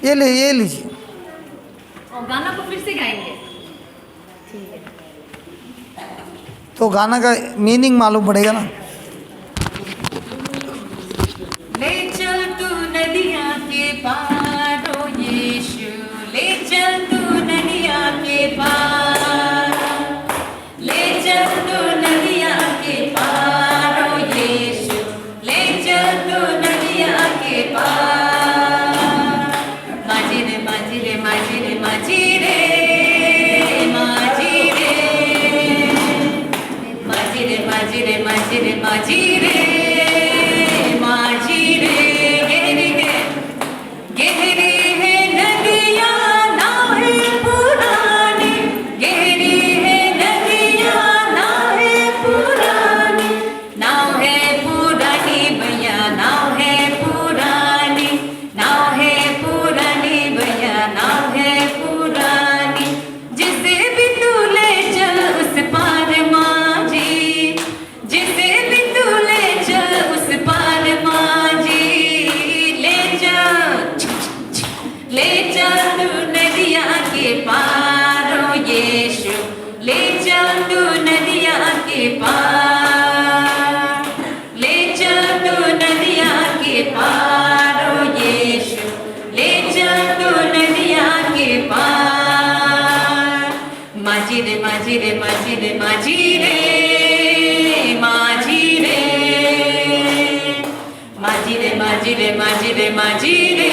ये लीजिए। और गाना को फिर से गाएंगे। ठीक है। तो गाना का मीनिंग मालूम पड़ेगा ना। ले चल तू नदिया के पार ओ यीशु, ले चल तू नदिया के पार, ले चल तू नदिया के पार ओ यीशु, ले चल तू नदिया के पार। माझी रे माझी रे माझी रे माझी रे माझी रे माझी रे माझी रे माझी रे माझी रे गहरी गहरी है नदिया ना है पुरानी, गहरी है नदिया ना है पुरानी, नाव है पुरानी भैया, नाव है पुरानी, नाव है पुरानी भैया, नाव है पुरानी। जिसे भी तू ले चल उस पार माझी, जिसे भी तू ले चल उस पार माझी, ले चल तू नदिया के पार ओ यीशु, ले चल तू नदिया के पार, ले चल तू नदिया के पार ओ यीशु, ले चल तू नदिया के पार। माझी रे माझी रे माझी रे माझी रे माझी रे माझी रे माझी रे माझी रे माझी रे